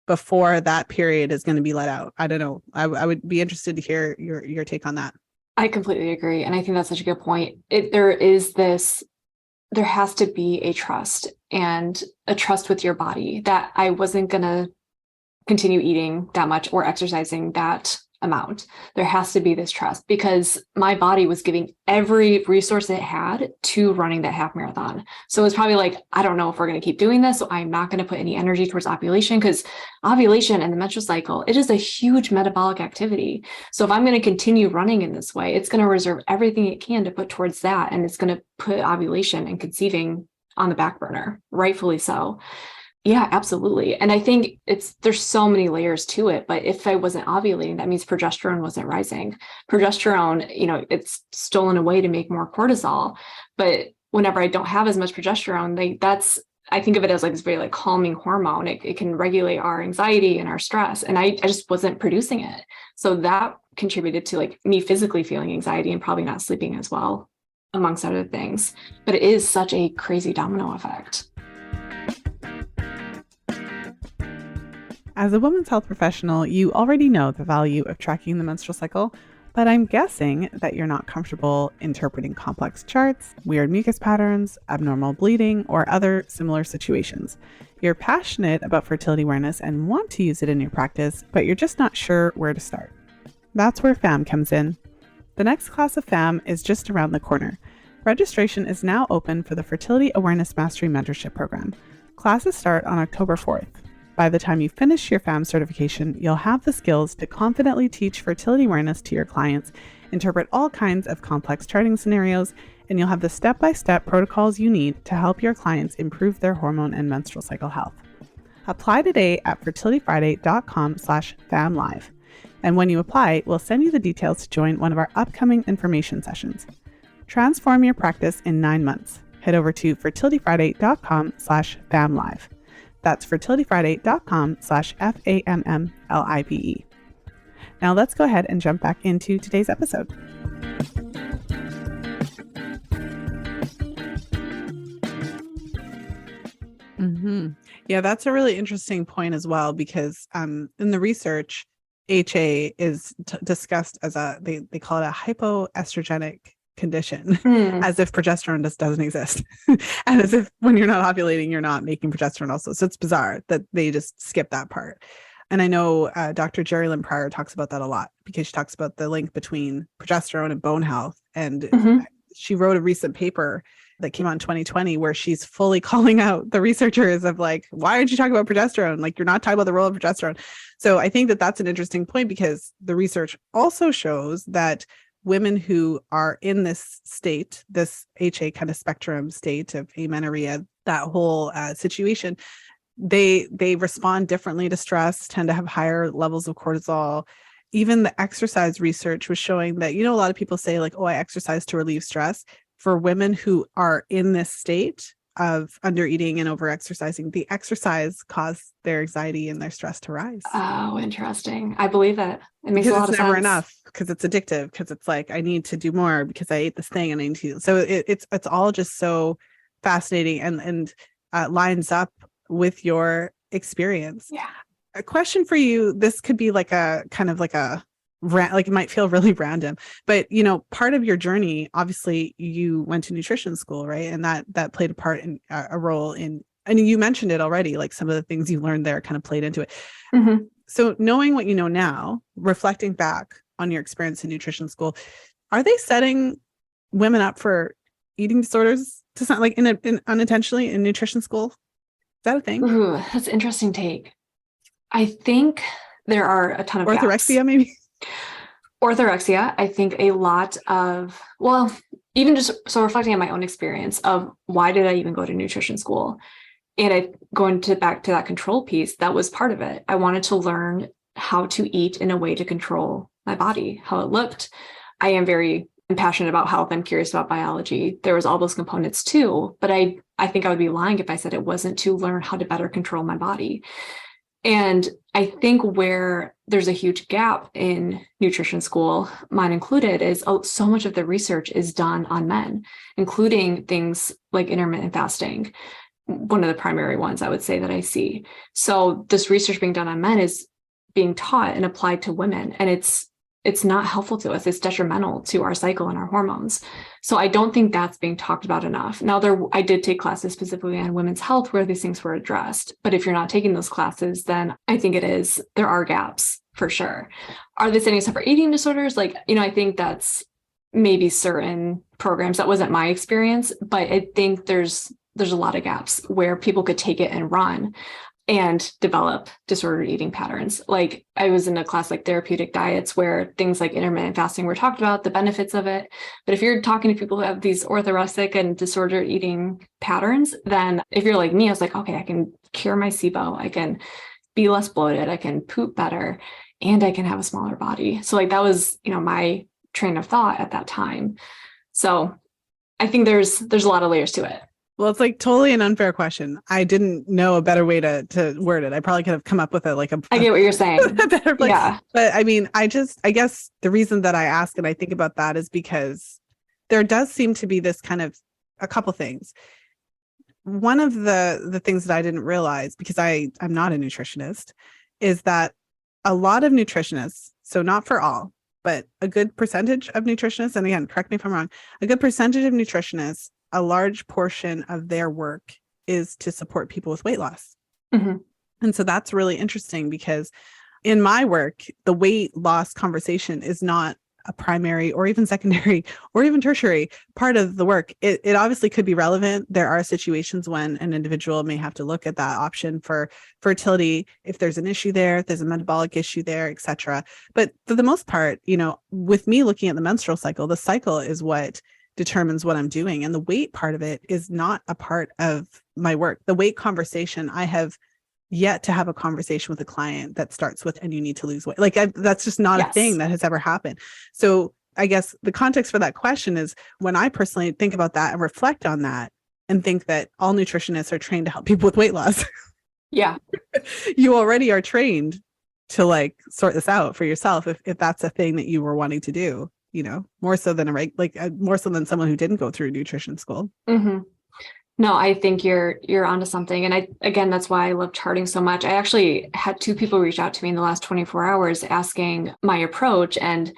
before that period is going to be let out. I don't know. I would be interested to hear your take on that. I completely agree. And I think that's such a good point. There has to be a trust with your body that I wasn't going to continue eating that much or exercising that amount. There has to be this trust because my body was giving every resource it had to running that half marathon. So it's probably like, I don't know if we're going to keep doing this. So I'm not going to put any energy towards ovulation, because ovulation and the menstrual cycle, it is a huge metabolic activity. So if I'm going to continue running in this way, it's going to reserve everything it can to put towards that. And it's going to put ovulation and conceiving on the back burner, rightfully so. Yeah, absolutely. And I think there's so many layers to it, but if I wasn't ovulating, that means progesterone wasn't rising. Progesterone, it's stolen away to make more cortisol. But whenever I don't have as much progesterone, I think of it as like this very like calming hormone. It can regulate our anxiety and our stress. And I just wasn't producing it. So that contributed to like me physically feeling anxiety and probably not sleeping as well, amongst other things. But it is such a crazy domino effect. As a women's health professional, you already know the value of tracking the menstrual cycle, but I'm guessing that you're not comfortable interpreting complex charts, weird mucus patterns, abnormal bleeding, or other similar situations. You're passionate about fertility awareness and want to use it in your practice, but you're just not sure where to start. That's where FAMM comes in. The next class of FAMM is just around the corner. Registration is now open for the Fertility Awareness Mastery Mentorship Program. Classes start on October 4th. By the time you finish your FAMM certification, you'll have the skills to confidently teach fertility awareness to your clients, interpret all kinds of complex charting scenarios, and you'll have the step-by-step protocols you need to help your clients improve their hormone and menstrual cycle health. Apply today at fertilityfriday.com/FAMMlive. And when you apply, we'll send you the details to join one of our upcoming information sessions. Transform your practice in 9 months. Head over to fertilityfriday.com/FAMMlive. That's fertilityfriday.com/FAMMlive. Now let's go ahead and jump back into today's episode. Yeah, that's a really interesting point as well, because in the research, HA is discussed as they call it a hypoestrogenic condition, as if progesterone just doesn't exist. And as if when you're not ovulating, you're not making progesterone also. So it's bizarre that they just skip that part. And I know Dr. Jerry Lynn Pryor talks about that a lot, because she talks about the link between progesterone and bone health. And she wrote a recent paper that came out in 2020 where she's fully calling out the researchers of like, why aren't you talking about progesterone? Like, you're not talking about the role of progesterone. So I think that that's an interesting point, because the research also shows that women who are in this state, this HA kind of spectrum state of amenorrhea, that whole situation, they respond differently to stress, tend to have higher levels of cortisol. Even the exercise research was showing that, a lot of people say like, oh, I exercise to relieve stress. For women who are in this state of under eating and over exercising, the exercise caused their anxiety and their stress to rise. Oh, interesting. I believe it. It makes a lot of sense. It's never enough, because it's addictive, because it's like, I need to do more because I ate this thing and I need to. So it's all just so fascinating and lines up with your experience. Yeah. A question for you. This could be like a kind of like it might feel really random, but part of your journey, obviously you went to nutrition school, right? And that played a role in, and you mentioned it already, like some of the things you learned there kind of played into it. So knowing what you know now, reflecting back on your experience in nutrition school, are they setting women up for eating disorders to some, like unintentionally in nutrition school? Is that a thing? Ooh, that's an interesting take. I think there are a ton of Orthorexia, gaps. maybe? Orthorexia, I think a lot of, well, even just so reflecting on my own experience of why did I even go to nutrition school? And back to that control piece, that was part of it. I wanted to learn how to eat in a way to control my body, how it looked. I am very passionate about health. I'm curious about biology. There was all those components too, but I think I would be lying if I said it wasn't to learn how to better control my body. And I think where there's a huge gap in nutrition school, mine included, is so much of the research is done on men, including things like intermittent fasting. One of the primary ones I would say that I see. So this research being done on men is being taught and applied to women, and it's not helpful to us. It's detrimental to our cycle and our hormones. So I don't think that's being talked about enough. Now, I did take classes specifically on women's health where these things were addressed. But if you're not taking those classes, then I think there are gaps for sure. Are they setting us up for eating disorders? I think that's maybe certain programs. That wasn't my experience, but I think there's a lot of gaps where people could take it and run and develop disordered eating patterns. Like I was in a class like therapeutic diets where things like intermittent fasting were talked about, the benefits of it. But if you're talking to people who have these orthorexic and disordered eating patterns, then if you're like me, I was like, okay, I can cure my SIBO, I can be less bloated, I can poop better, and I can have a smaller body. So that was, my train of thought at that time. So I think there's a lot of layers to it. Well, it's totally an unfair question. I didn't know a better way to word it. I probably could have come up with it I get what you're saying. A better place. Yeah. But I mean, I guess the reason that I ask and I think about that is because there does seem to be this kind of a couple things. One of the things that I didn't realize, because I'm not a nutritionist, is that a lot of nutritionists, so not for all, but a good percentage of nutritionists, and again, correct me if I'm wrong, a good percentage of nutritionists, a large portion of their work is to support people with weight loss. Mm-hmm. And so that's really interesting because in my work, the weight loss conversation is not a primary or even secondary or even tertiary part of the work. It obviously could be relevant. There are situations when an individual may have to look at that option for fertility, if there's an issue there, if there's a metabolic issue there, etc. But for the most part, with me looking at the menstrual cycle, the cycle is what determines what I'm doing. And the weight part of it is not a part of my work. The weight conversation, I have yet to have a conversation with a client that starts with, and you need to lose weight. That's just not a thing that has ever happened. So I guess the context for that question is when I personally think about that and reflect on that and think that all nutritionists are trained to help people with weight loss. Yeah. You already are trained to sort this out for yourself if that's a thing that you were wanting to do. More so than more so than someone who didn't go through nutrition school. Mm-hmm. No, I think you're onto something. And that's why I love charting so much. I actually had 2 people reach out to me in the last 24 hours asking my approach, and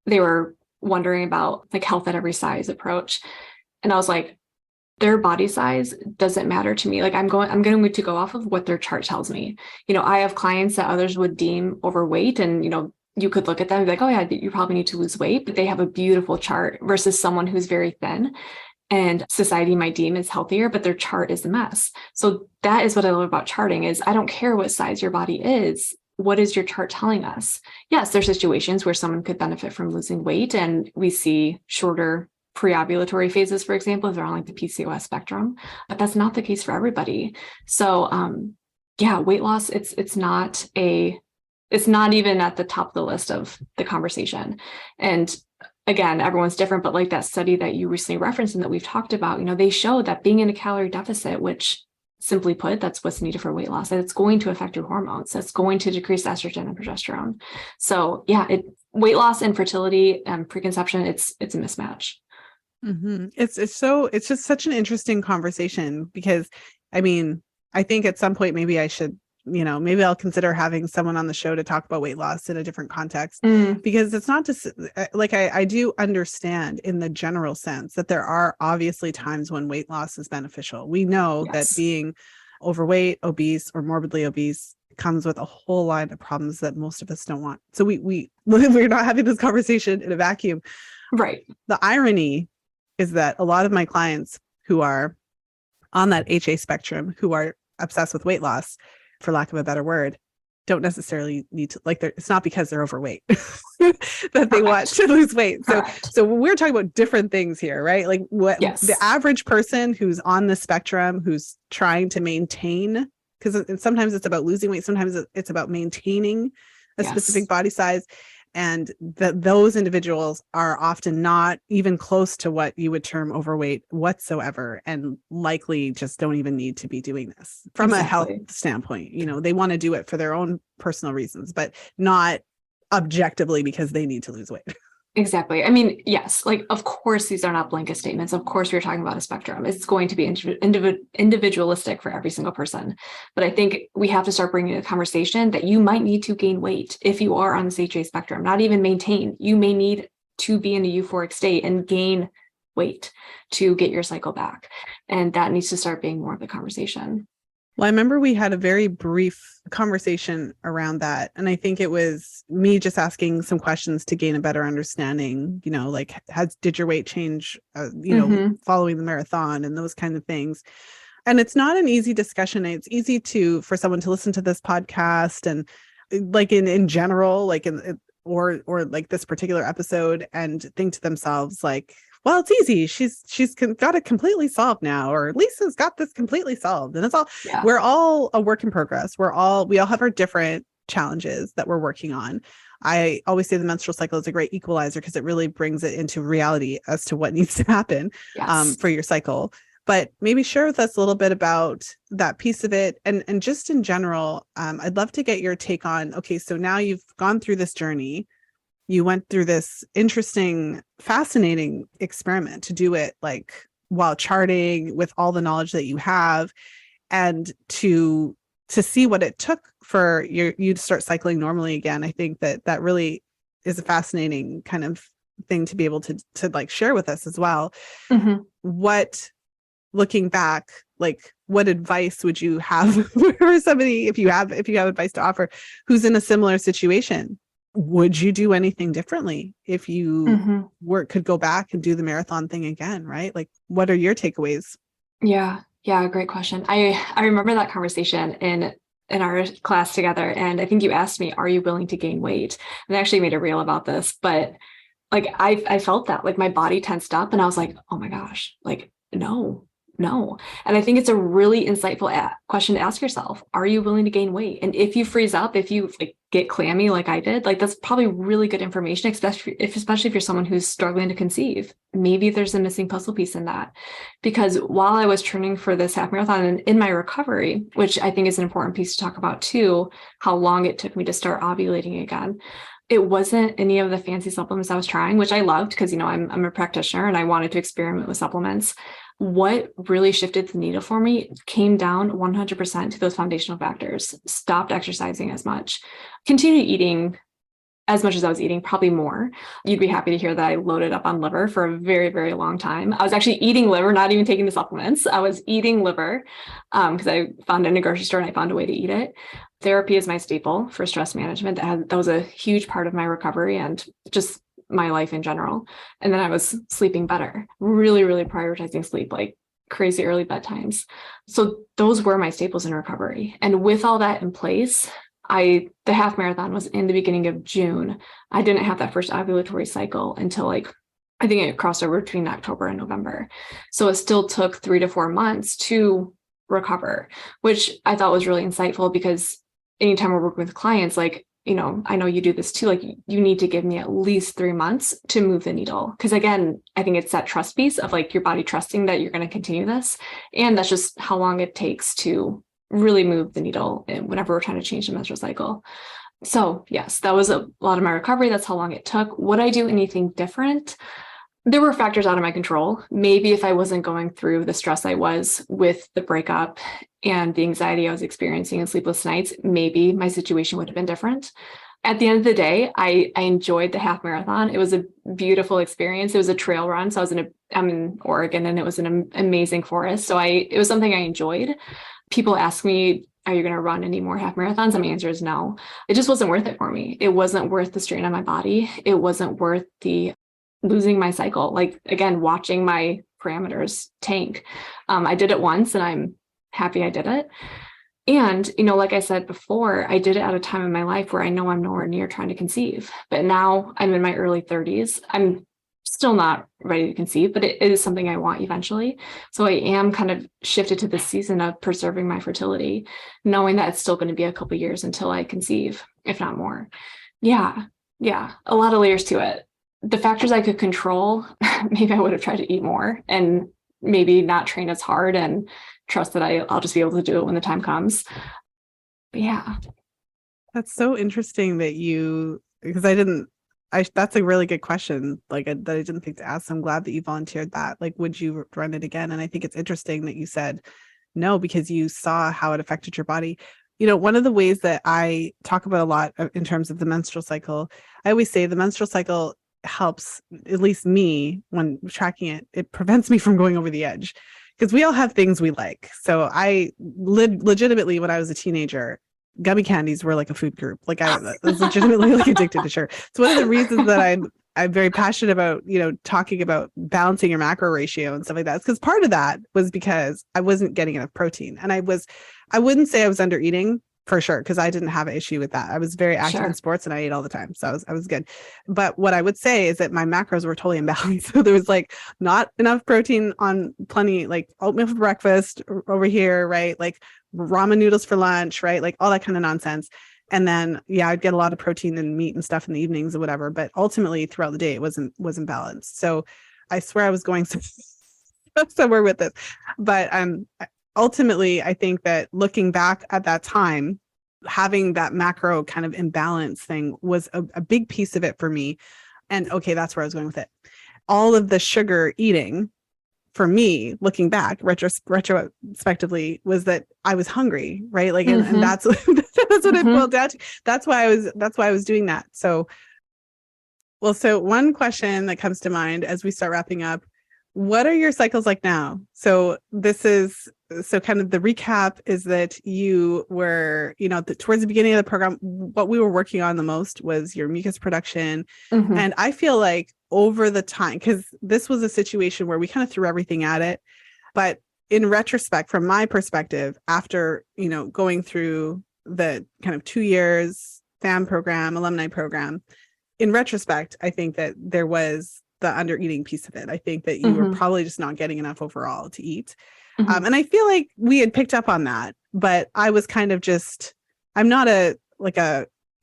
they were wondering about health at every size approach. And I was like, their body size doesn't matter to me. I'm going to go off of what their chart tells me. I have clients that others would deem overweight, and you could look at them and be like, oh yeah, you probably need to lose weight, but they have a beautiful chart versus someone who's very thin and society might deem as healthier, but their chart is a mess. So that is what I love about charting is I don't care what size your body is. What is your chart telling us? Yes, there's situations where someone could benefit from losing weight, and we see shorter pre-ovulatory phases, for example, if they're on the PCOS spectrum, but that's not the case for everybody. So weight loss, it's not even at the top of the list of the conversation. And again, everyone's different, but that study that you recently referenced and that we've talked about, they show that being in a calorie deficit, which simply put, that's what's needed for weight loss, that it's going to affect your hormones. That's going to decrease estrogen and progesterone. So weight loss and fertility and preconception, it's a mismatch. Mm-hmm. It's just such an interesting conversation because I think at some point maybe I should, maybe I'll consider having someone on the show to talk about weight loss in a different context, because it's not just I do understand in the general sense that there are obviously times when weight loss is beneficial. We know that being overweight, obese, or morbidly obese comes with a whole line of problems that most of us don't want. So we're not having this conversation in a vacuum. Right. The irony is that a lot of my clients who are on that HA spectrum, who are obsessed with weight loss, for lack of a better word, don't necessarily need to, like, it's not because they're overweight that they want to lose weight. So we're talking about different things here, right? Like what the average person who's on the spectrum, who's trying to maintain, because sometimes it's about losing weight, sometimes it's about maintaining a specific body size. And those individuals are often not even close to what you would term overweight whatsoever, and likely just don't even need to be doing this from a health standpoint. You know, they want to do it for their own personal reasons, but not objectively because they need to lose weight. Exactly. I mean, yes, like, of course, these are not blanket statements. Of course, we're talking about a spectrum. It's going to be individualistic for every single person. But I think we have to start bringing a conversation that you might need to gain weight if you are on the HA spectrum, not even maintain. You may need to be in a euphoric state and gain weight to get your cycle back. And that needs to start being more of the conversation. Well, I remember we had a very brief conversation around that. And I think it was me just asking some questions to gain a better understanding, you know, like, did your weight change, know, following the marathon and those kinds of things. And it's not an easy discussion. It's easy for someone to listen to this podcast and like in general, like or like this particular episode, and think to themselves like, well, it's easy. She's got it completely solved now, or Lisa's got this completely solved. And it's all, we're all a work in progress. We all have our different challenges that we're working on. I always say the menstrual cycle is a great equalizer because it really brings it into reality as to what needs to happen for your cycle. But maybe share with us a little bit about that piece of it. And just in general, I'd love to get your take on, okay, so now you've gone through this journey. You went through this interesting, fascinating experiment to do it like while charting with all the knowledge that you have, and to see what it took for you to start cycling normally again. I think that really is a fascinating kind of thing to be able to like share with us as well. What, looking back, like, what advice would you have for somebody, if you have advice to offer, who's in a similar situation? Would you do anything differently if you could go back and do the marathon thing again, right? Like, what are your takeaways? Yeah, great question. I remember that conversation in our class together, and I think you asked me, are you willing to gain weight? And I actually made a reel about this, but like I felt that, like, my body tensed up and I was like, oh my gosh, like, no. And I think it's a really insightful question to ask yourself. Are you willing to gain weight? And if you freeze up, if you get clammy like I did, like, that's probably really good information, especially if you're someone who's struggling to conceive. Maybe there's a missing puzzle piece in that. Because while I was training for this half marathon and in my recovery, which I think is an important piece to talk about too, how long it took me to start ovulating again. It wasn't any of the fancy supplements I was trying, which I loved because, you know, I'm a practitioner and I wanted to experiment with supplements. What really shifted the needle for me came down 100% to those foundational factors. Stopped exercising as much, continued eating as much as I was eating, probably more. You'd be happy to hear that I loaded up on liver for a very, very long time. I was actually eating liver, not even taking the supplements. I was eating liver because I found it in a grocery store and I found a way to eat it. Therapy is my staple for stress management. That was a huge part of my recovery and just my life in general. And then I was sleeping better, really, really prioritizing sleep, like crazy early bedtimes. So those were my staples in recovery. And with all that in place, the half marathon was in the beginning of June. I didn't have that first ovulatory cycle until I think it crossed over between October and November. So it still took 3 to 4 months to recover, which I thought was really insightful because anytime we're working with clients, like, you know, I know you do this too, like, you need to give me at least 3 months to move the needle. Because again, I think it's that trust piece of like your body trusting that you're going to continue this. And that's just how long it takes to really move the needle whenever we're trying to change the menstrual cycle. So yes, that was a lot of my recovery. That's how long it took. Would I do anything different? There were factors out of my control. Maybe if I wasn't going through the stress I was with the breakup and the anxiety I was experiencing and sleepless nights, maybe my situation would have been different. At the end of the day, I enjoyed the half marathon. It was a beautiful experience. It was a trail run. So I'm in Oregon and it was an amazing forest. So it was something I enjoyed. People ask me, are you going to run any more half marathons? And my answer is no. It just wasn't worth it for me. It wasn't worth the strain on my body. It wasn't worth the losing my cycle. Like, again, watching my parameters tank. I did it once and I'm happy I did it. And, like I said before, I did it at a time in my life where I know I'm nowhere near trying to conceive. But now I'm in my early 30s. I'm still not ready to conceive, but it is something I want eventually. So I am kind of shifted to this season of preserving my fertility, knowing that it's still going to be a couple of years until I conceive, if not more. Yeah. Yeah. A lot of layers to it. The factors I could control, maybe I would have tried to eat more and maybe not train as hard and trust that I'll just be able to do it when the time comes. But yeah. That's so interesting that because that's a really good question. Like that I didn't think to ask. So I'm glad that you volunteered that. Like, would you run it again? And I think it's interesting that you said no, because you saw how it affected your body. One of the ways that I talk about a lot in terms of the menstrual cycle, I always say the menstrual cycle helps, at least me, when tracking it, it prevents me from going over the edge, because we all have things we like. So I legitimately, when I was a teenager, gummy candies were like a food group. Like I was legitimately like addicted to sugar. It's one of the reasons that I'm very passionate about, talking about balancing your macro ratio and stuff like that. Because part of that was because I wasn't getting enough protein, and I wouldn't say I was under eating for sure, because I didn't have an issue with that. I was very active in sports and I ate all the time. So I was good. But what I would say is that my macros were totally imbalanced. So there was like not enough protein on plenty, like oatmeal for breakfast over here, right? Like ramen noodles for lunch, right? Like all that kind of nonsense. And then, yeah, I'd get a lot of protein and meat and stuff in the evenings or whatever. But ultimately throughout the day, it wasn't balanced. So I swear I was going somewhere with this. But ultimately, I think that looking back at that time, having that macro kind of imbalance thing was a big piece of it for me. And okay, that's where I was going with it. All of the sugar eating for me, looking back retrospectively, was that I was hungry, right? Like, and that's what it boiled down to. That's why I was doing that. So one question that comes to mind as we start wrapping up: what are your cycles like now? So kind of the recap is that you were, towards the beginning of the program, what we were working on the most was your mucus production. And I feel like over the time, because this was a situation where we kind of threw everything at it. But in retrospect, from my perspective, after, going through the kind of 2 years FAMM program, alumni program, in retrospect, I think that there was the under eating piece of it. I think that you were probably just not getting enough overall to eat. And I feel like we had picked up on that, but I was kind of I'm not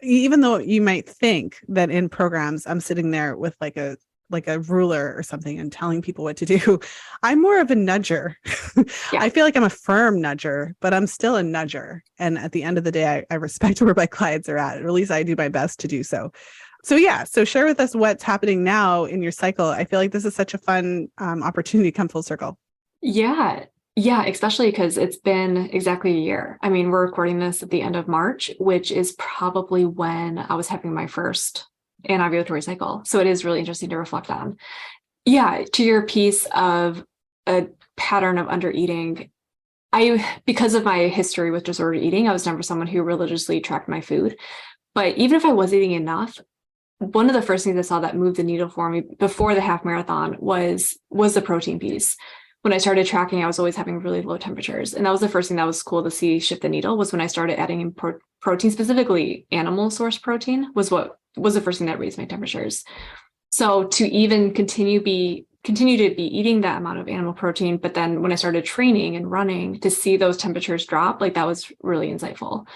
even though you might think that in programs, I'm sitting there with like a ruler or something and telling people what to do. I'm more of a nudger. Yeah. I feel like I'm a firm nudger, but I'm still a nudger. And at the end of the day, I respect where my clients are at, or at least I do my best to do so. So share with us what's happening now in your cycle. I feel like this is such a fun opportunity to come full circle. Yeah. Yeah, especially because it's been exactly a year. I mean, we're recording this at the end of March, which is probably when I was having my first anovulatory cycle. So it is really interesting to reflect on. Yeah, to your piece of a pattern of under eating, because of my history with disordered eating, I was never someone who religiously tracked my food. But even if I was eating enough, one of the first things I saw that moved the needle for me before the half marathon was the protein piece. When I started tracking, I was always having really low temperatures. And that was the first thing that was cool to see shift the needle, was when I started adding in protein, specifically animal source protein, was the first thing that raised my temperatures. So to even continue to be eating that amount of animal protein, but then when I started training and running, to see those temperatures drop, like that was really insightful.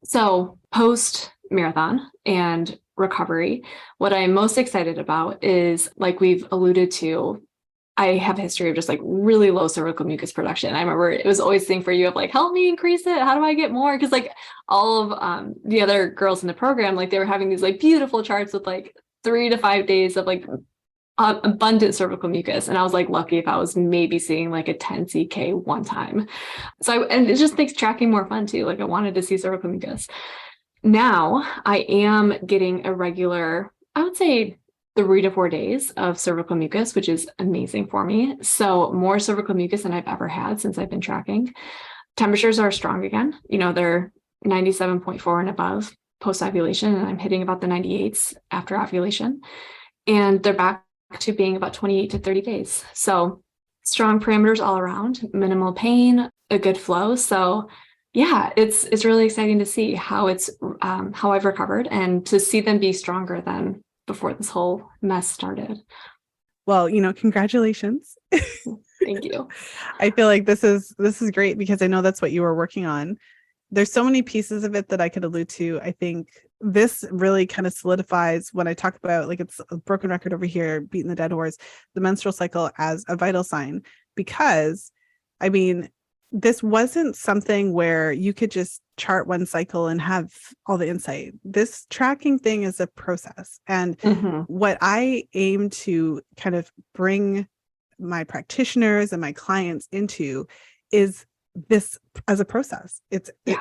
So post marathon and recovery, what I'm most excited about is, like we've alluded to, I have a history of just like really low cervical mucus production. I remember it was always a thing for you of like, help me increase it. How do I get more? Because like all of the other girls in the program, like they were having these like beautiful charts with like 3 to 5 days of like abundant cervical mucus. And I was like lucky if I was maybe seeing like a 10 CK one time. And it just makes tracking more fun too. Like I wanted to see cervical mucus. Now I am getting a regular, I would say 3 to 4 days of cervical mucus, which is amazing for me. So more cervical mucus than I've ever had since I've been tracking. Temperatures are strong again. They're 97.4 and above post ovulation, and I'm hitting about the 98s after ovulation. And they're back to being about 28 to 30 days. So strong parameters all around, minimal pain, a good flow. So yeah, it's really exciting to see how how I've recovered and to see them be stronger than before this whole mess started. Well, congratulations. Thank you. I feel like this is great because I know that's what you were working on. There's so many pieces of it that I could allude to. I think this really kind of solidifies when I talk about, like, it's a broken record over here, beating the dead horse, the menstrual cycle as a vital sign, because I mean, this wasn't something where you could just chart one cycle and have all the insight. This tracking thing is a process. And what I aim to kind of bring my practitioners and my clients into is this as a process.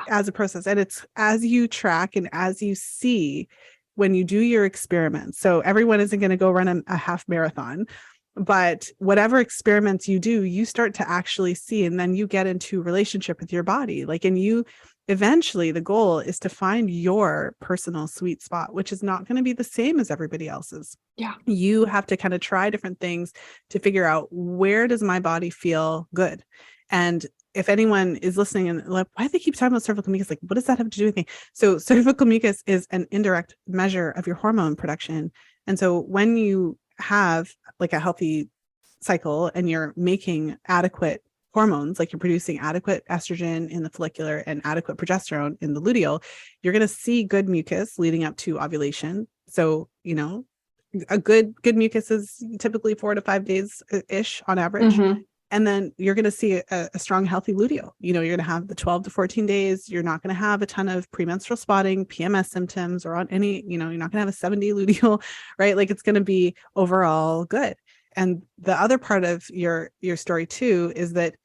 As a process. And it's as you track and as you see when you do your experiments. So everyone isn't going to go run a half marathon, but whatever experiments you do, you start to actually see, and then you get into relationship with your body. And you eventually, the goal is to find your personal sweet spot, which is not going to be the same as everybody else's. Yeah. You have to kind of try different things to figure out, where does my body feel good? And if anyone is listening and like, why do they keep talking about cervical mucus? Like, what does that have to do with me? So cervical mucus is an indirect measure of your hormone production. And so when you have like a healthy cycle and you're making adequate hormones, like you're producing adequate estrogen in the follicular and adequate progesterone in the luteal, you're going to see good mucus leading up to ovulation. So, a good mucus is typically 4 to 5 days ish on average. And then you're going to see a strong, healthy luteal. You're going to have the 12 to 14 days. You're not going to have a ton of premenstrual spotting, PMS symptoms, or on any, you're not going to have a 7-day luteal, right? Like, it's going to be overall good. And the other part of your story too is that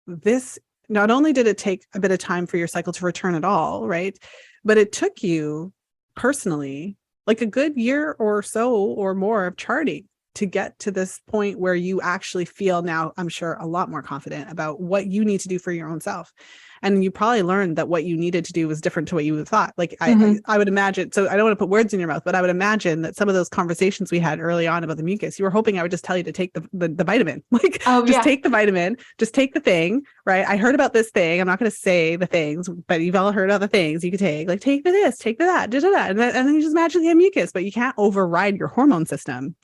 this, not only did it take a bit of time for your cycle to return at all, right? But it took you personally like a good year or so or more of charting to get to this point where you actually feel now, I'm sure, a lot more confident about what you need to do for your own self. And you probably learned that what you needed to do was different to what you thought. Like, I would imagine, so I don't want to put words in your mouth, but I would imagine that some of those conversations we had early on about the mucus, you were hoping I would just tell you to take the vitamin, like, take the vitamin, just take the thing, right? I heard about this thing. I'm not going to say the things, but you've all heard other things you could take, like take this, take that, and then you just magically have mucus, but you can't override your hormone system.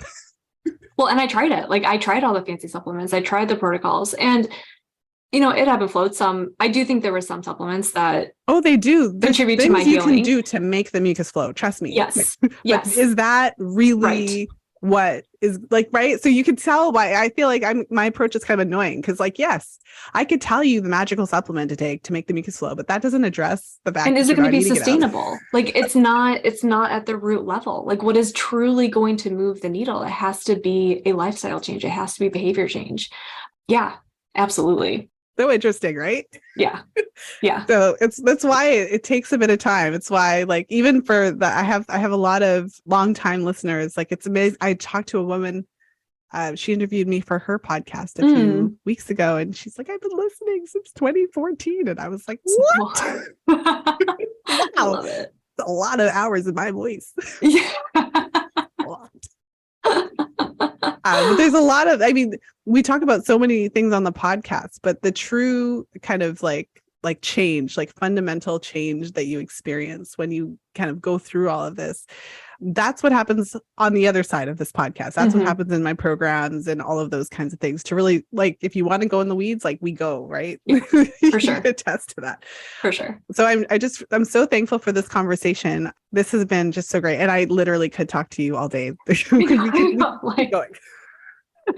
Well, and I tried it. Like, I tried all the fancy supplements. I tried the protocols, and it ebbed and flowed. I do think there were some supplements that they do contribute to my healing. You can do to make the mucus flow. Trust me. Yes. But is that really what is, like, right? So you can tell why I feel like my approach is kind of annoying, because, like, yes, I could tell you the magical supplement to take to make the mucus flow, but that doesn't address the fact. And is it going to be sustainable? Like, it's not at the root level. Like, what is truly going to move the needle? It has to be a lifestyle change. It has to be behavior change. Yeah, absolutely. So interesting, right? Yeah. Yeah. So that's why it takes a bit of time. It's why, like, even for I have a lot of longtime listeners. Like, it's amazing. I talked to a woman, she interviewed me for her podcast a few weeks ago, and she's like, I've been listening since 2014. And I was like, what? Wow. I love it. It's a lot of hours in my voice. Yeah. But there's a lot of, we talk about so many things on the podcast, but the true kind of like change, like fundamental change that you experience when you kind of go through all of this, that's what happens on the other side of this podcast. That's what happens in my programs and all of those kinds of things, to really, like, if you want to go in the weeds, like, we go, right? Yeah, for sure. You can attest to that. For sure. So I'm so thankful for this conversation. This has been just so great. And I literally could talk to you all day. We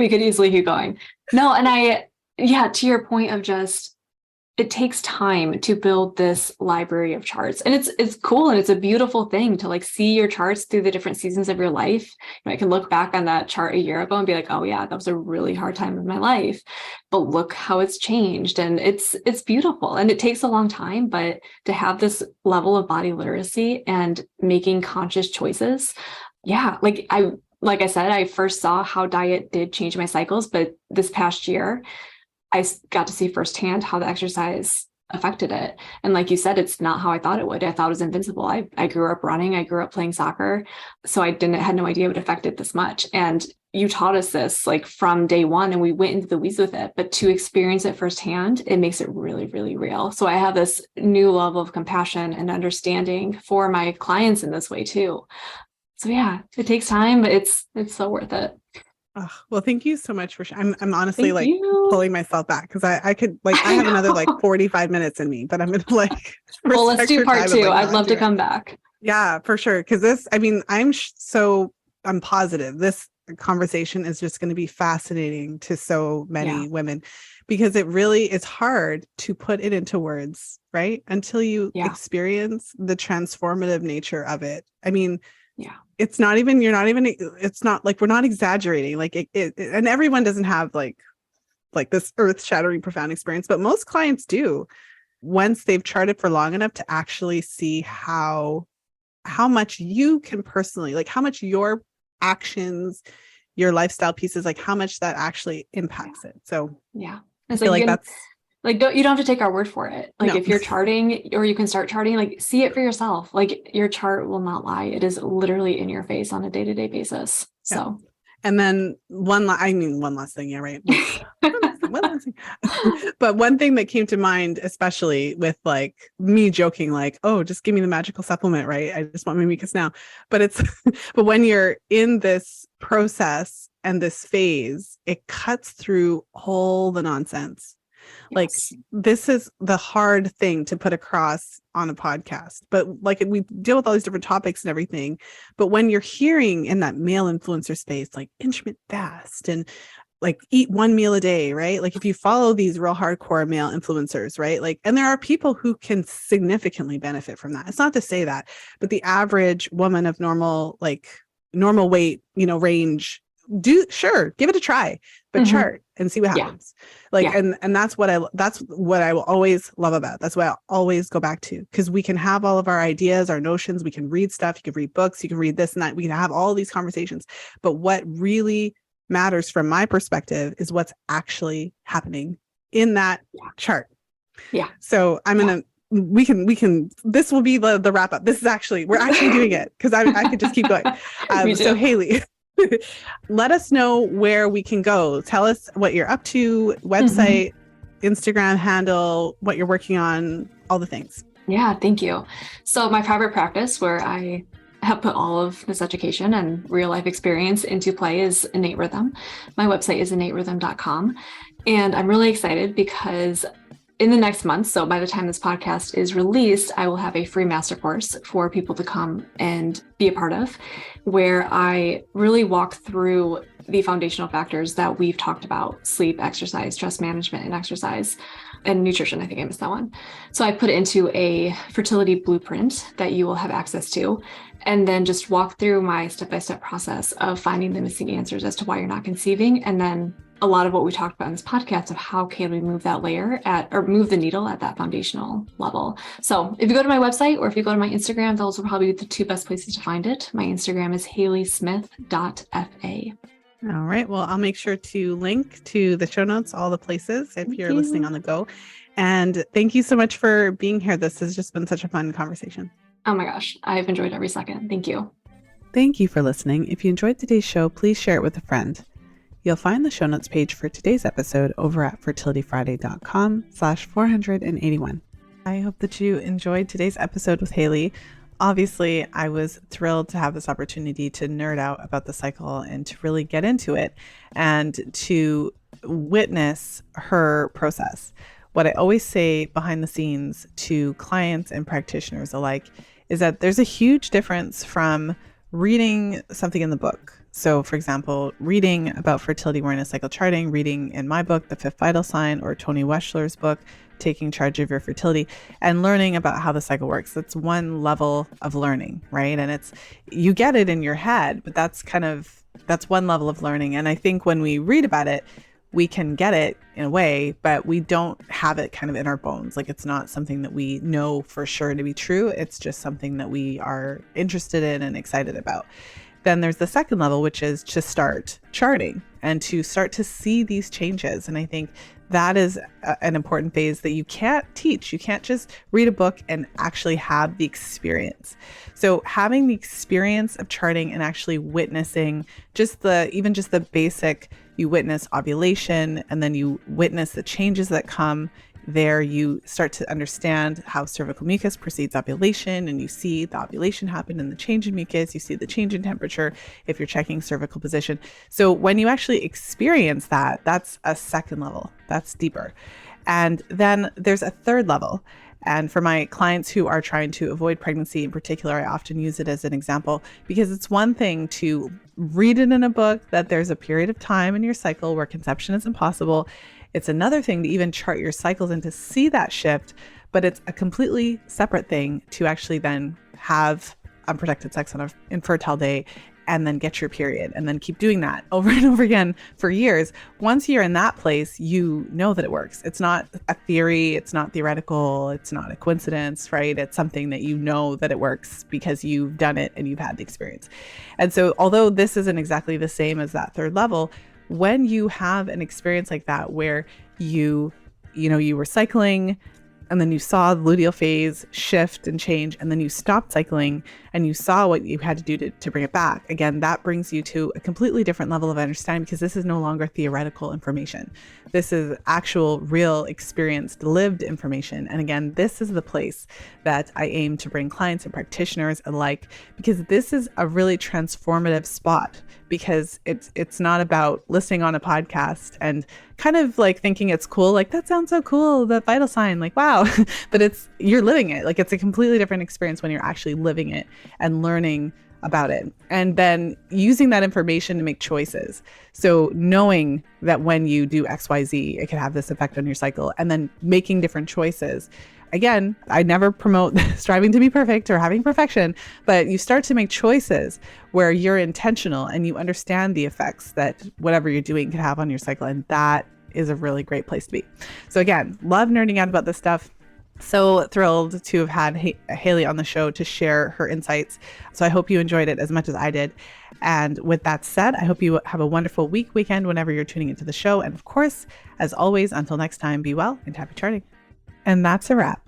could easily keep going. No, and to your point of just, it takes time to build this library of charts, and it's cool, and it's a beautiful thing to, like, see your charts through the different seasons of your life. I can look back on that chart a year ago and be like, oh yeah, that was a really hard time in my life, but look how it's changed. And it's beautiful, and it takes a long time, but to have this level of body literacy and making conscious choices. Yeah. Like I said, I first saw how diet did change my cycles, but this past year, I got to see firsthand how the exercise affected it. And like you said, it's not how I thought it would. I thought it was invincible. I grew up running. I grew up playing soccer. So I had no idea it would affect it this much. And you taught us this like from day one and we went into the weeds with it, but to experience it firsthand, it makes it really, really real. So I have this new level of compassion and understanding for my clients in this way too. So yeah, it takes time, but it's so worth it. Oh, well, thank you so much for I'm honestly Thank like you. pulling myself back because I could like I have another like 45 minutes in me, but I'm gonna like Well, let's do part two. I'd love to come back. Yeah, for sure. Because this, I mean, I'm positive this conversation is just going to be fascinating to so many women because it really is hard to put it into words, right? Until you experience the transformative nature of it. I mean, it's not even, it's not like we're not exaggerating. Like and everyone doesn't have like this earth-shattering profound experience, but most clients do once they've charted for long enough to actually see how much you can personally, like how much your actions, your lifestyle pieces, like how much that actually impacts it. So it's like that's like, you don't have to take our word for it. Like if you're charting or you can start charting, like see it for yourself. Like your chart will not lie. It is literally in your face on a day-to-day basis. So, and then one last thing. Yeah. Right. One last thing. But one thing that came to mind, especially with like me joking, like, oh, just give me the magical supplement. Right. I just want my mucus now. But but when you're in this process and this phase, it cuts through all the nonsense. Like this is the hard thing to put across on a podcast, but like we deal with all these different topics and everything. But when you're hearing in that male influencer space, like intermittent fast and like eat one meal a day, right? Like if you follow these real hardcore male influencers, right? Like, and there are people who can significantly benefit from that. It's not to say that, but the average woman of normal weight, range, give it a try, but chart and see what happens. And that's what I will always love about. That's what I always go back to, because we can have all of our ideas, our notions, we can read stuff, you can read books, you can read this and that, we can have all these conversations. But what really matters from my perspective is what's actually happening in that chart. So we can this will be the wrap up. This is we're actually doing it, because I could just keep going. So Haley, let us know where we can go. Tell us what you're up to, website, Instagram handle, what you're working on, all the things. Yeah, thank you. So my private practice, where I have put all of this education and real life experience into play, is Innate Rhythm. My website is innaterhythm.com. And I'm really excited because in the next month, so by the time this podcast is released, I will have a free master course for people to come and be a part of, where I really walk through the foundational factors that we've talked about: sleep, exercise, stress management, and exercise, and nutrition. I think I missed that one. So I put it into a fertility blueprint that you will have access to, and then just walk through my step-by-step process of finding the missing answers as to why you're not conceiving. And then a lot of what we talked about in this podcast of how can we move that layer move the needle at that foundational level. So if you go to my website or if you go to my Instagram, those will probably be the two best places to find it. My Instagram is haleysmith.fa. All right. Well, I'll make sure to link to the show notes, all the places, if you're listening on the go. And thank you so much for being here. This has just been such a fun conversation. Oh my gosh, I've enjoyed every second. Thank you. Thank you for listening. If you enjoyed today's show, please share it with a friend. You'll find the show notes page for today's episode over at fertilityfriday.com/481. I hope that you enjoyed today's episode with Haley. Obviously, I was thrilled to have this opportunity to nerd out about the cycle and to really get into it and to witness her process. What I always say behind the scenes to clients and practitioners alike is that there's a huge difference from reading something in the book. So, for example, reading about fertility awareness cycle charting, reading in my book, The Fifth Vital Sign, or Tony Weschler's book, Taking Charge of Your Fertility, and learning about how the cycle works. That's one level of learning, right? And you get it in your head, but that's one level of learning. And I think when we read about it, we can get it in a way, but we don't have it kind of in our bones. Like it's not something that we know for sure to be true. It's just something that we are interested in and excited about. Then there's the second level, which is to start charting and to start to see these changes. And I think that is an important phase that you can't teach. You can't just read a book and actually have the experience. So having the experience of charting and actually witnessing even just the basic, you witness ovulation and then you witness the changes that come there. You start to understand how cervical mucus precedes ovulation, and you see the ovulation happen and the change in mucus. You see the change in temperature if you're checking cervical position. So when you actually experience that, that's a second level. That's deeper. And then there's a third level. And for my clients who are trying to avoid pregnancy in particular, I often use it as an example because it's one thing to read it in a book that there's a period of time in your cycle where conception is impossible. It's another thing to even chart your cycles and to see that shift, but it's a completely separate thing to actually then have unprotected sex on an infertile day and then get your period and then keep doing that over and over again for years. Once you're in that place, you know that it works. It's not a theory. It's not theoretical. It's not a coincidence, right? It's something that you know that it works because you've done it and you've had the experience. And so although this isn't exactly the same as that third level, when you have an experience like that where you were cycling and then you saw the luteal phase shift and change, and then you stopped cycling and you saw what you had to do to bring it back. Again, that brings you to a completely different level of understanding because this is no longer theoretical information. This is actual, real, experienced, lived information. And again, this is the place that I aim to bring clients and practitioners alike, because this is a really transformative spot, because it's not about listening on a podcast and kind of like thinking it's cool, like that sounds so cool, the vital sign, like wow, but you're living it. Like it's a completely different experience when you're actually living it and learning about it, and then using that information to make choices. So knowing that when you do XYZ, it can have this effect on your cycle, and then making different choices. Again, I never promote striving to be perfect or having perfection, but you start to make choices where you're intentional and you understand the effects that whatever you're doing can have on your cycle. And that is a really great place to be. So again, love nerding out about this stuff. So thrilled to have had Haley on the show to share her insights. So I hope you enjoyed it as much as I did. And with that said, I hope you have a wonderful weekend whenever you're tuning into the show. And of course, as always, until next time, be well and happy charting. And that's a wrap.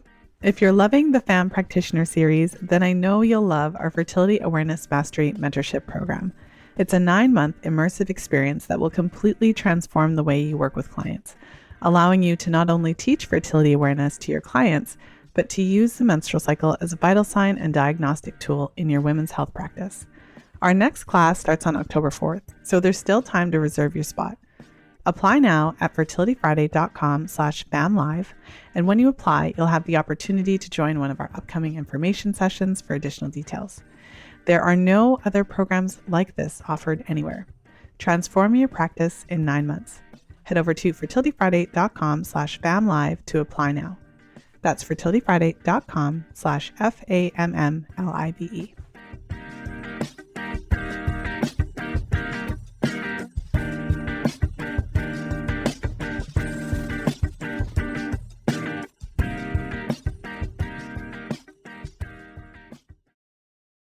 If you're loving the FAMM Practitioner series, then I know you'll love our Fertility Awareness Mastery Mentorship Program. It's a 9-month immersive experience that will completely transform the way you work with clients, allowing you to not only teach fertility awareness to your clients, but to use the menstrual cycle as a vital sign and diagnostic tool in your women's health practice. Our next class starts on October 4th, so there's still time to reserve your spot. Apply now at fertilityfriday.com/FAMMlive, and when you apply, you'll have the opportunity to join one of our upcoming information sessions for additional details. There are no other programs like this offered anywhere. Transform your practice in 9 months. Head over to fertilityfriday.com/FAMMlive to apply now. That's fertilityfriday.com/FAMMLIVE.